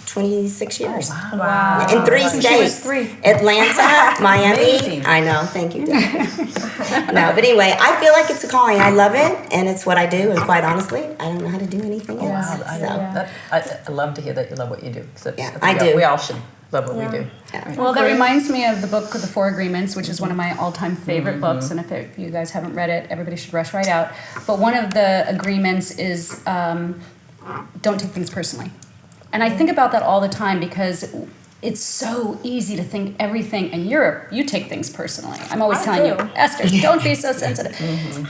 26 years. Oh, Wow. In 3 states. 3. Atlanta, Miami. Amazing. I know, thank you. No, but anyway, I feel like it's a calling. I love it, and it's what I do, and quite honestly, I don't know how to do anything else. I love to hear that you love what you do. I do. We all should love what we do. Yeah. Well, that reminds me of the book, The Four Agreements, which is one of my all-time favorite books. And if you guys haven't read it, everybody should rush right out. But one of the agreements is don't take things personally. And I think about that all the time because it's so easy to think everything in Europe, you take things personally. I'm always telling you, Esther, don't be so sensitive.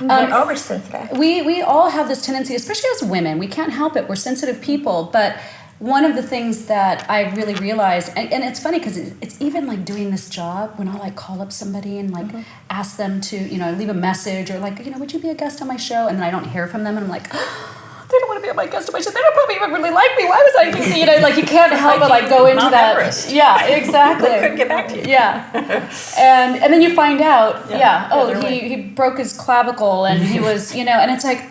I'm very oversensitive. We all have this tendency, especially as women, we can't help it. We're sensitive people. But one of the things that I really realized, and it's funny because it's even like doing this job when I'll like call up somebody and like ask them to, leave a message or like, would you be a guest on my show? And then I don't hear from them and I'm like, they don't want to be on my guest on my show. They don't probably even really like me. Why was I thinking, like you can't help but like go into Mount that. Everest. Yeah, exactly. They couldn't get back to you. Yeah. And then you find out, he broke his clavicle and he was, and it's like,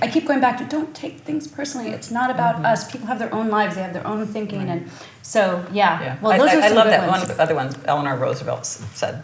I keep going back to don't take things personally. It's not about us. People have their own lives. They have their own thinking. And so, Well, those are some I love good that ones. one of the other ones Eleanor Roosevelt said,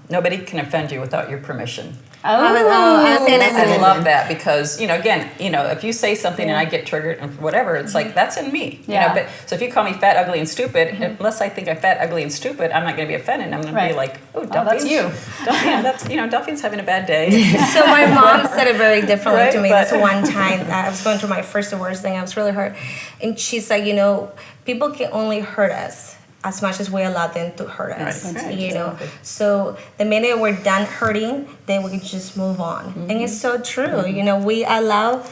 nobody can offend you without your permission. I love that because, again, if you say something and I get triggered and whatever, it's like, that's in me. But so if you call me fat, ugly, and stupid, unless I think I'm fat, ugly, and stupid, I'm not going to be offended. I'm going to be like, oh, that's you. Delphine's having a bad day. So my mom said it very differently to me. But- This one time I was going through my first divorce thing. I was really hurt. And she's like, people can only hurt us as much as we allow them to hurt us, Exactly. So the minute we're done hurting, then we can just move on. And it's so true. We allow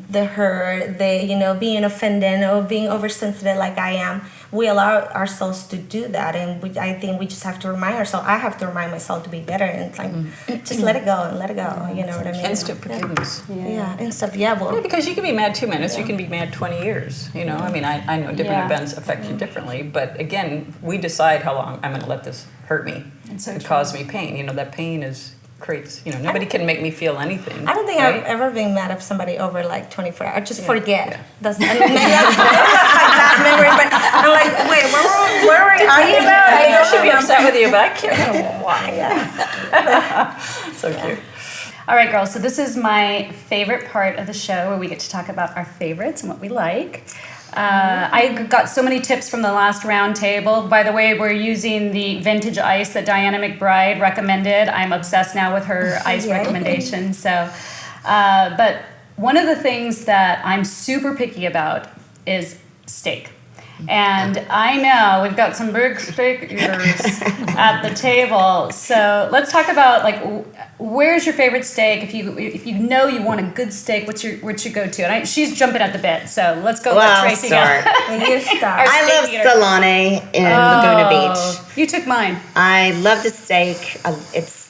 the hurt, the being offended or being oversensitive like I am. We allow ourselves to do that, and I think we just have to remind ourselves. I have to remind myself to be better, and it's like just let it go and let it go. You know what I mean? Instant forgiveness. Yeah, and stuff. Yeah, well, because you can be mad 2 minutes, you can be mad 20 years. I know different events affect you differently, but again, we decide how long I'm going to let this hurt me and cause me pain. That pain creates, nobody can make me feel anything. I don't think right? I've ever been mad at somebody over like 24 hours. I just forget. Yeah. That's maybe that's my bad memory, but I'm like, wait, where were you arguing about? I should be upset with you, but I can't remember why. So cute. All right, girls, so this is my favorite part of the show where we get to talk about our favorites and what we like. I got so many tips from the last round table. By the way, we're using the vintage ice that Diana McBride recommended. I'm obsessed now with her ice recommendation. So, but one of the things that I'm super picky about is steak. And I know we've got some big steak eaters at the table. So let's talk about where's your favorite steak? If you know you want a good steak, what's your go-to? And she's jumping at the bit, so let's go. Well, let Tracy start. go. You start. I love Salone in Laguna Beach. You took mine. I love the steak. It's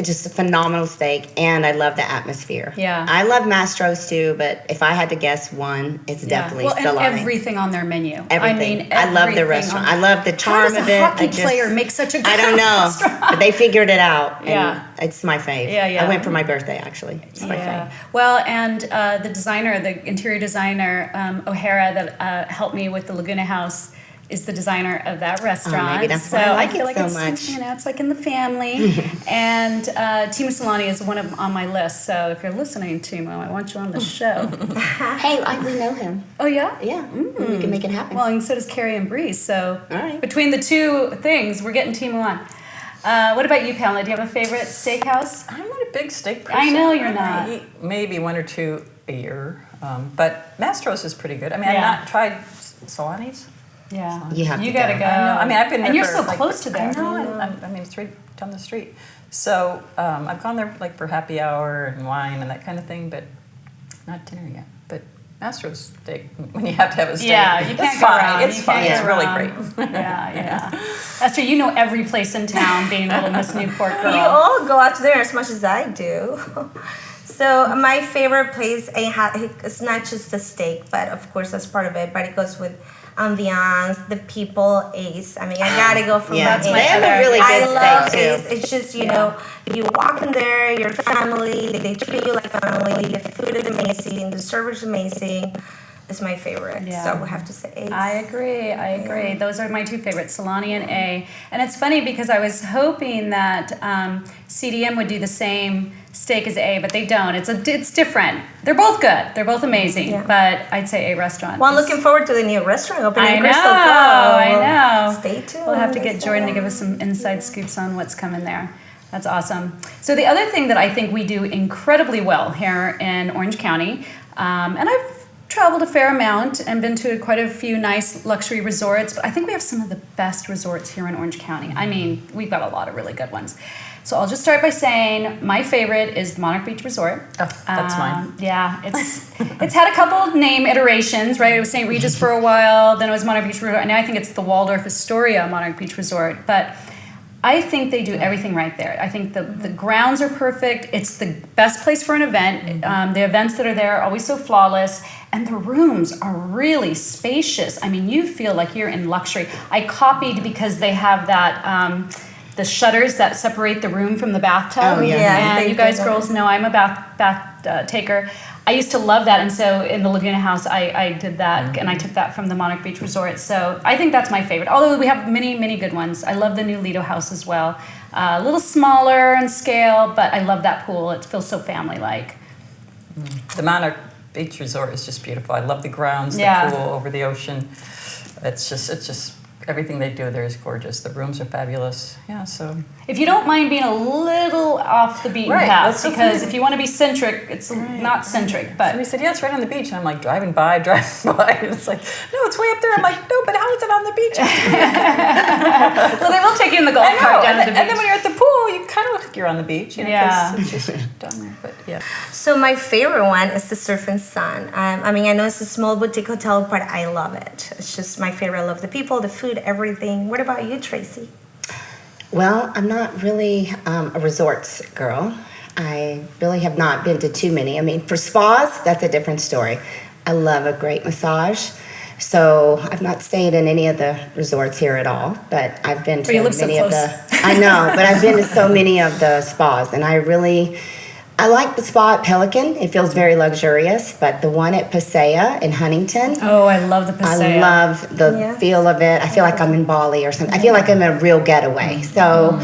just a phenomenal steak, and I love the atmosphere. Yeah. I love Mastro's too, but if I had to guess one, it's definitely well, Salone. and everything on their menu. Everything. I mean, I love the everything restaurant. on- I love the charm How does of a it. hockey player make such a good I don't know, restaurant? but they figured it out. And Yeah. it's my fave. Yeah. I went for my birthday actually. It's my fave. Well, and the interior designer, O'Hara, that helped me with the Laguna House, is the designer of that restaurant. maybe that's so why I like feel it like so it's much. it's like in the family. And Timo Solani is one of on my list. So if you're listening, Timo, I want you on the show. Hey, we know him. Oh yeah. Yeah, we can make it happen. Well, and so does Carrie and Bree. So All right. between the two things, we're getting Timo on. What about you, Pamela? Do you have a favorite steakhouse? I'm not a big steak person. I know you're I not. eat maybe 1 or 2 a year, but Mastro's is pretty good. I mean, Yeah. I've not tried Solani's. Yeah. You have to gotta go. go. I know. I mean, I've been there and you're for, so like, close to there. I know. I mean, it's right down the street. So I've gone there for happy hour and wine and that kind of thing, but not dinner yet. But Mastro steak, when you have to have a steak, Yeah, you can't it's go fine. wrong. It's You fine. can't It's go really wrong. great. Yeah. Esther, you know every place in town, being Little Miss Newport girl. You all go out there as much as I do. So my favorite place, it's not just the steak, but of course that's part of it, but it goes with ambiance, the people, Ace. I mean, I gotta go from Yeah, Ace. they have a really I good love steak Ace. too. It's just, you know, you walk in there, your family, they treat you like family, the food is amazing, the service is amazing. It's my favorite, Yeah. so we have to say Ace. I agree. Those are my two favorites, Solani and A. And it's funny because I was hoping that CDM would do the same steak as A, but they don't. It's different. They're both good. They're both amazing. Yeah. But I'd say A restaurant. Well, I'm is- looking forward to the new restaurant opening I in know, Crystal Cove. I know. Stay tuned. We'll have to get Jordan to give us some inside scoops on what's coming there. That's awesome. So the other thing that I think we do incredibly well here in Orange County, and I've traveled a fair amount and been to quite a few nice luxury resorts, but I think we have some of the best resorts here in Orange County. I mean, we've got a lot of really good ones. So I'll just start by saying my favorite is the Monarch Beach Resort. Oh, that's mine. Yeah, it's had a couple of name iterations, right? It was St. Regis for a while, then it was Monarch Beach Resort, and now I think it's the Waldorf Astoria Monarch Beach Resort. But I think they do everything right there. I think the grounds are perfect. It's the best place for an event. The events that are there are always so flawless. And the rooms are really spacious. I mean, you feel like you're in luxury. I copied because they have that, the shutters that separate the room from the bathtub. Oh, yeah. Yes, And they you guys do. girls know I'm a bath taker. I used to love that, and so in the Laguna House, I did that, and I took that from the Monarch Beach Resort. So I think that's my favorite. Although we have many, many good ones. I love the new Lido House as well. A little smaller in scale, but I love that pool. It feels so family-like. The Monarch Beach Resort is just beautiful. I love the grounds, Yeah. the pool over the ocean. It's just everything they do there is gorgeous. The rooms are fabulous. Yeah, so If you don't mind being a little off the beaten Right, path, that's so because funny. if you want to be centric, it's not centric. somebody But said, yeah, it's right on the beach. And I'm like, driving by. And it's like, no, it's way up there. I'm like, no, but how is it on the beach? well, they will take you in the golf I know. cart down And to the then, beach. when you're at the pool, you kind of look like you're on the beach. You know, 'cause Yeah. it's just down there. But yeah. So my favorite one is the Surf and Sun. I mean, I know it's a small boutique hotel, but I love it. It's just my favorite. I love the people, the food, everything. What about you, Tracy? Well, I'm not really a resorts girl. I really have not been to too many. I mean, for spas, that's a different story. I love a great massage. So I've not stayed in any of the resorts here at all, but I've been to you live so many of close. I know, but I've been to so many of the spas, and I like the spa at Pelican. It feels very luxurious, but the one at Pasea in Huntington, Oh, I love the Paseo. I love the Yeah. feel of it. I feel like I'm in Bali or something. I feel like I'm in a real getaway. So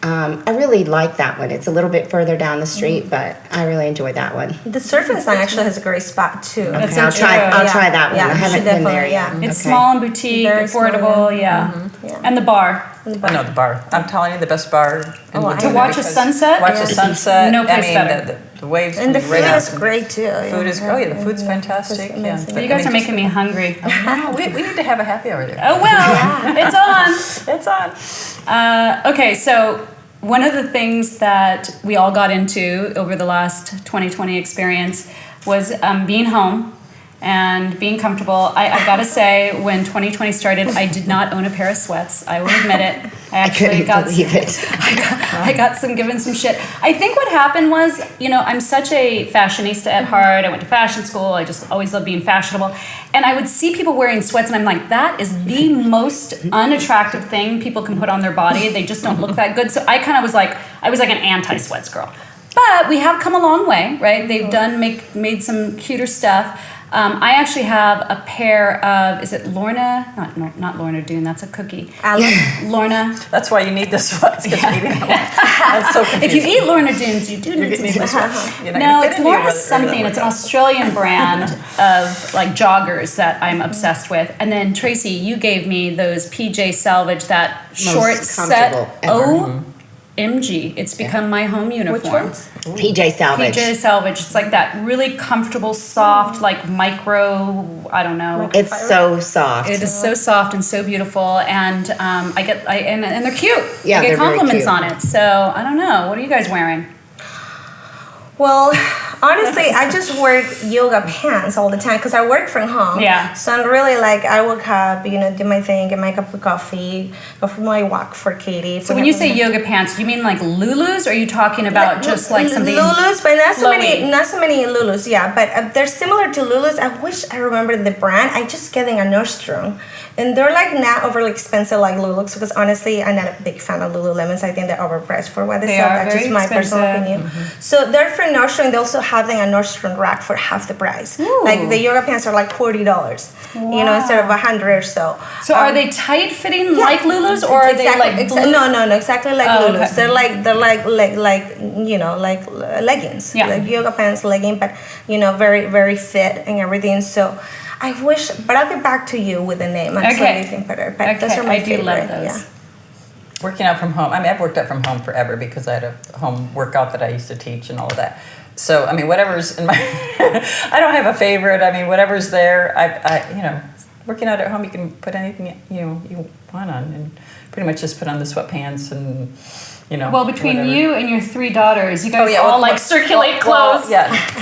I really like that one. It's a little bit further down the street, but I really enjoy that one. The Surf and Sun actually has a great spot too. That's Okay, I'll interesting. try that one. Yeah, I you haven't should been there definitely, yet. yeah. It's Okay. small and boutique, Very small, affordable, yeah. Yeah. And the bar. I know the bar. I'm telling you, the best bar. In Oh, I Laguna know. To watch a because- sunset? Watch Yeah. a sunset. No place I mean, better. The waves. And the coming food right is out. great too. Food is the food's fantastic. It's Yeah. amazing. But You guys I are mean, making me hungry. No, we need to have a happy hour there. Oh, well, it's on. It's on. Okay, so one of the things that we all got into over the last 2020 experience was being home and being comfortable. I've got to say, when 2020 started, I did not own a pair of sweats. I will admit it. I couldn't believe it. I got given some shit. I think what happened was, I'm such a fashionista at heart. I went to fashion school. I just always loved being fashionable. And I would see people wearing sweats, and I'm like, that is the most unattractive thing people can put on their body. They just don't look that good. So I kind of was like an anti-sweats girl. But we have come a long way, right? They've made some cuter stuff. I actually have a pair of, is it Lorna? Not Lorna Doone, that's a cookie. Lorna. That's why you need the sweats. Because you're eating them. That's so confusing. If you eat Lorna Doones, you do need some need the sweats. sweats. You're not No, gonna fit it's into your Lorna regular something. It's an workout. Australian brand of like joggers that I'm obsessed with. And then Tracy, you gave me those PJ Salvage, that short set. comfortable ever. OMG, it's become my home uniform. PJ Salvage. PJ Salvage. It's like that really comfortable, soft, like micro. I don't know. It's so soft. It is so soft and so beautiful, and and they're cute. Yeah, I get they're very compliments cute. on it. So I don't know. What are you guys wearing? Well, honestly, I just wear yoga pants all the time because I work from home. Yeah. So I'm really like, I woke up, do my thing, get my cup of coffee, go for my walk for Katie. So when you say yoga pants, do you mean like Lulus, or are you talking about just like something Lulus, but not so flowy? many Lulus, yeah. But they're similar to Lulus. I wish I remember the brand. I just getting a Nordstrom. And they're like not overly expensive like Lulus, because honestly, I'm not a big fan of Lululemons. I think they're overpriced for what they sell. That's very just my personal expensive. opinion. So they're from Nordstrom. They also have them a Nordstrom rack for half the price. Ooh. Like the yoga pants are like $40, instead of $100 or so. So are they tight fitting like Lulus, or are they like blue? No, exactly like Oh, Lulus. okay. They're like leggings, Yeah. like yoga pants, legging, but very very fit and everything. So I wish, but I'll get back to you with the name. I'm Okay. sorry, better. But those Okay, are my I do favorite. love those. Yeah. Working out from home. I mean, I've worked out from home forever because I had a home workout that I used to teach and all of that. So, I mean, whatever's in my, I don't have a favorite. I mean, whatever's there. Working out at home, you can put anything you want on, and pretty much just put on the sweatpants and Well, between whatever. you and your 3 daughters, you guys well, all like circulate well, clothes.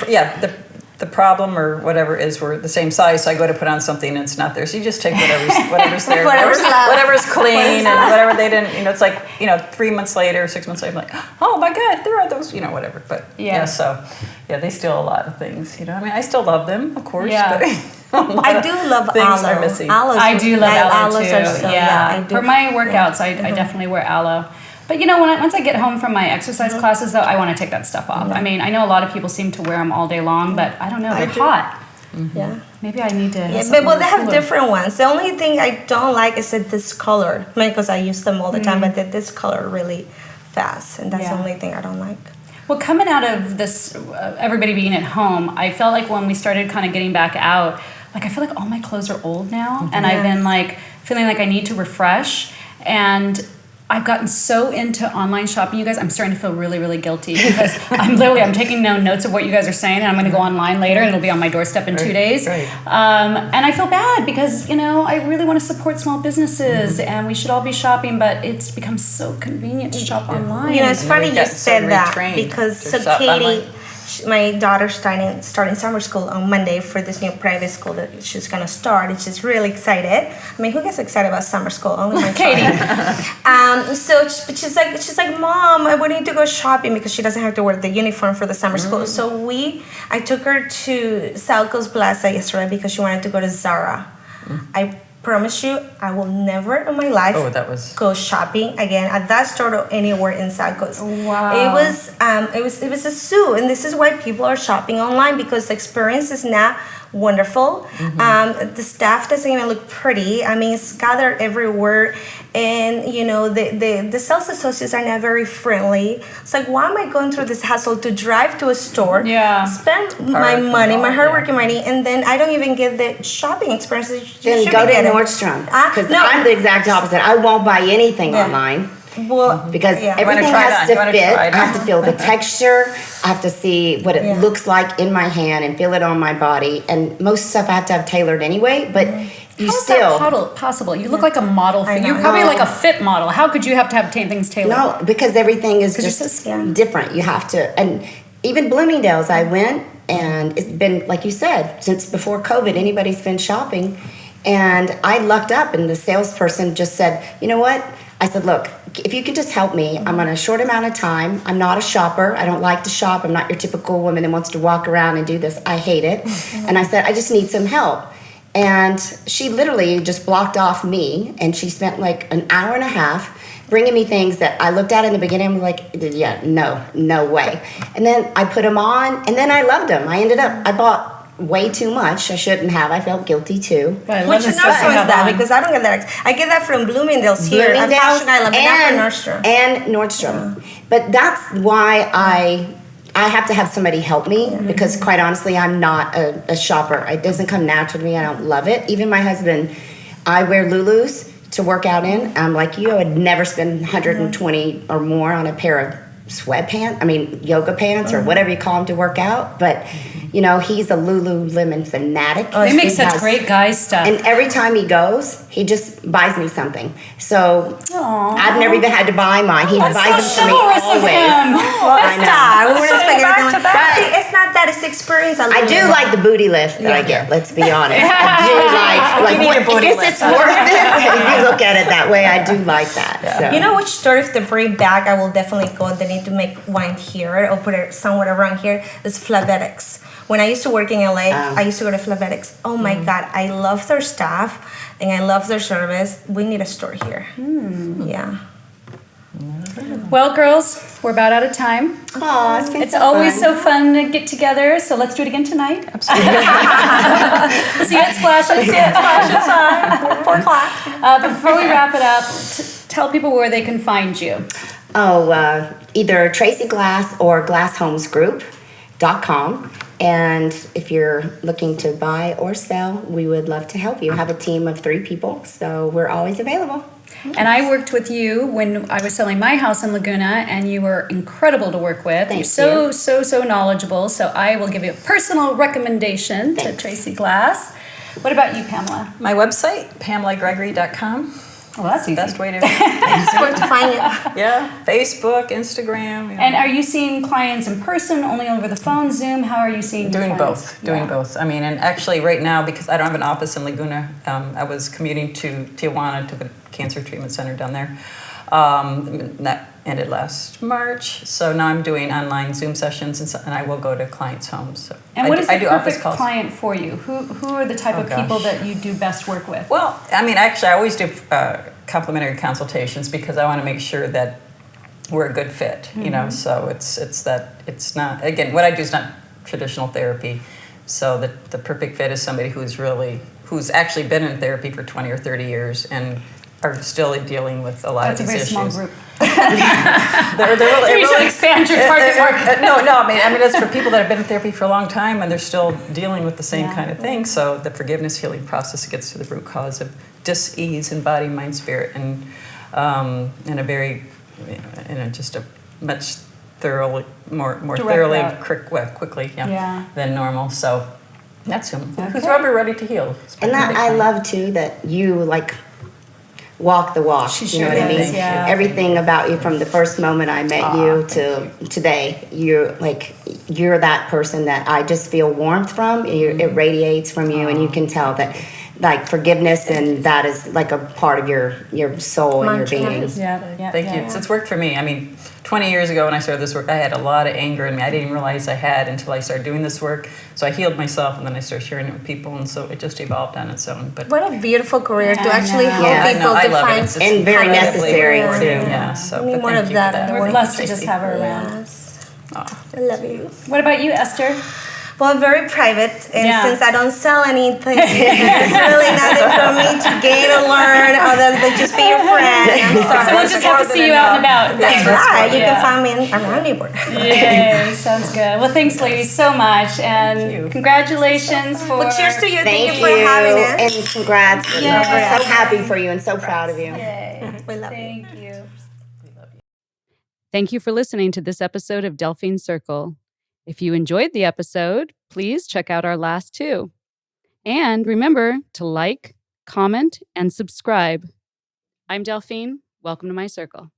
yeah. The problem or whatever is we're the same size, so I go to put on something and it's not there. So you just take whatever's there, Whatever's left. whatever's clean, and whatever they didn't. It's like 3 months later, 6 months later, I'm like, oh my God, there are those, whatever. But Yeah. they steal a lot of things. I mean, I still love them, of course. Yeah. But I do love things aloe. are missing. Aloes, I do love aloe too. Are so, I do. For my workouts, I definitely wear aloe. But once I get home from my exercise classes, though, I want to take that stuff off. I mean, I know a lot of people seem to wear them all day long, but I don't know, they're hot. Yeah. Maybe I need to. Yeah, something but they have cooler. different ones. The only thing I don't like is that this color, because I use them all the time, but that this color really fast, and that's the Yeah. only thing I don't like. Well, coming out of this, everybody being at home, I felt like when we started kind of getting back out, like I feel like all my clothes are old now, and I've been like feeling like I need to refresh, and I've gotten so into online shopping, you guys. I'm starting to feel really, really guilty because I'm taking down notes of what you guys are saying, and I'm going to go online later, and it'll be on my doorstep in 2 days. Right. And I feel bad because I really want to support small businesses, and we should all be shopping, but it's become so convenient to shop online. It's funny we've you gotten so said that retrained because to shop Katie, online. my daughter's starting summer school on Monday for this new private school that she's gonna start, and she's really excited. I mean, who gets excited about summer school? Only my Katie. But she's like, Mom, I need to go shopping because she doesn't have to wear the uniform for the summer school. So I took her to South Coast Plaza yesterday because she wanted to go to Zara. I promise you, I will never in my life go shopping again at that store or anywhere in South Coast. Wow. It was a zoo, and this is why people are shopping online, because the experience is not wonderful. The staff doesn't even look pretty. I mean, it's gathered everywhere, and the sales associates are not very friendly. It's like, why am I going through this hassle to drive to a store, spend my money, my hard-working money, and then I don't even get the shopping experience that you Then should go be to getting? Nordstrom. No. Because I'm the exact opposite. I won't buy anything online. Well, Because yeah. everything try it has on? You to wanna fit. try it I have on? to feel the texture. I have to see what it Yeah. looks like in my hand and feel it on my body. And most stuff I have to have tailored anyway. But you How is still that possible? You look like a model. I know. You're probably No. like a fit model. How could you have to have things tailored? no, because everything is 'Cause you're just so skinny. different. You have to, and even Bloomingdale's, I went, and it's been like you said since before COVID. Anybody's been shopping, and I lucked up, and the salesperson just said, "You know what?" I said, "Look, if you could just help me, I'm on a short amount of time. I'm not a shopper. I don't like to shop. I'm not your typical woman that wants to walk around and do this. I hate it." And I said, "I just need some help." And she literally just blocked off me, and she spent like an hour and a half bringing me things that I looked at in the beginning and was like, yeah, no way. And then I put them on, and then I loved them. I bought way too much. I shouldn't have. I felt guilty too. But I love Which the Nordstrom stuff you is have that? on. Because I don't get that. I get that from Bloomingdale's here at Bloomingdale's Fashion Island, but not from Nordstrom. and Nordstrom. But that's why I have to have somebody help me, because quite honestly, I'm not a shopper. It doesn't come natural to me. I don't love it. Even my husband, I wear Lulus to work out in. I'm like you, I would never spend 120 or more on a pair of yoga pants or whatever you call them to work out. But, he's a Lululemon fanatic. They make He such has- great guy stuff. And every time he goes, he just buys me something. So Aw. I've never even had to buy mine. He buys That's them so for me chivalrous of always. him. Well, I know. Esther, we were So expecting back everything. to back. See, Esther, not that experienced. I do like the booty lift that I get. Let's be honest. I do like need a what, booty I guess lift. it's worth it. If you look at it that way, I do like that. So. You know which store, if they bring back, I will definitely go. They need to make wine here or put it somewhere around here. Is Flavetics. When I used to work in LA, I used to go to Flavetics. Oh my God, I love their staff and I love their service. We need a store here. Yeah. Well, girls, we're about out of time. Aw, it's been It's so always fun. so fun to get together, so let's do it again tonight. Absolutely. We'll see you at Splash. Let's see you at Splash. 4 o'clock. But before we wrap it up, tell people where they can find you. Oh, either Tracy Glass or GlassHomesGroup.com. And if you're looking to buy or sell, we would love to help you. I have a team of 3 people, so we're always available. And I worked with you when I was selling my house in Laguna, and you were incredible to work with. Thank You're you. so knowledgeable. So I will give you a personal recommendation to Thanks. Tracy Glass. What about you, Pamela? My website, PamelaGregory.com. Well, that's easy. Best way to, It's where to find you. yeah, Facebook, Instagram. You know. And are you seeing clients in person, only over the phone, Zoom? How are you seeing your Doing clients? both, doing both. I mean, and actually right now, because I don't have an office in Laguna, I was commuting to Tijuana to the cancer treatment center down there. That ended last March. So now I'm doing online Zoom sessions and I will go to clients' homes. So And what is I the do office perfect calls. client for you? Who are the type Oh, of people gosh. that you do best work with? Well, I mean, actually, I always do complimentary consultations because I want to make sure that we're a good fit, you know. So it's it's not, again, what I do is not traditional therapy. So the perfect fit is somebody who's actually been in therapy for 20 or 30 years and are still dealing with a lot That's a of very these small issues. group. They're really, You should expand your target market. No, I mean it's for people that have been in therapy for a long time and they're still dealing with the same kind of thing. So the forgiveness healing process gets to the root cause of dis-ease in body, mind, spirit, and in a very, just a much more Direct thoroughly, route. quickly, Yeah. than normal. So that's who's ever ready to heal. And that, I love too that you walk the walk. She You know sure what I mean? does, yeah. Everything about you from the first moment I met you to today, you're that person that I just feel warmth from. It radiates from you, and you can tell that forgiveness and that is like a part of your soul and your being. Yeah. Thank you. It's worked for me. I mean, 20 years ago when I started this work, I had a lot of anger in me. I didn't even realize I had until I started doing this work. So I healed myself, and then I started sharing it with people, and so it just evolved on its own. But What a beautiful career to I actually know. help Yeah. I people know, I to love find. it. It's And very incredibly necessary, rewarding. too. Yeah. So We need but more thank of you that for in the We're world. blessed to just have her around. Yes. Oh. I love you. What about you, Esther? Well, I'm very private, and Yeah. since I don't sell anything, there's really nothing for me to gain or learn other than just be your friend. I'm sorry. So we'll just have to see you out and about. That's right. You Yeah. can find me around Newport. Yay, sounds good. Well, thanks, ladies, so much, and you. congratulations for. Well, cheers to you. Thank Thank you for having us. and congrats. Yay. I'm so happy for you and so proud of you. Yay. We love you. Thank you. Thank you for listening to this episode of Delphine Circle. If you enjoyed the episode, please check out our last 2. And remember to like, comment, and subscribe. I'm Delphine. Welcome to my circle.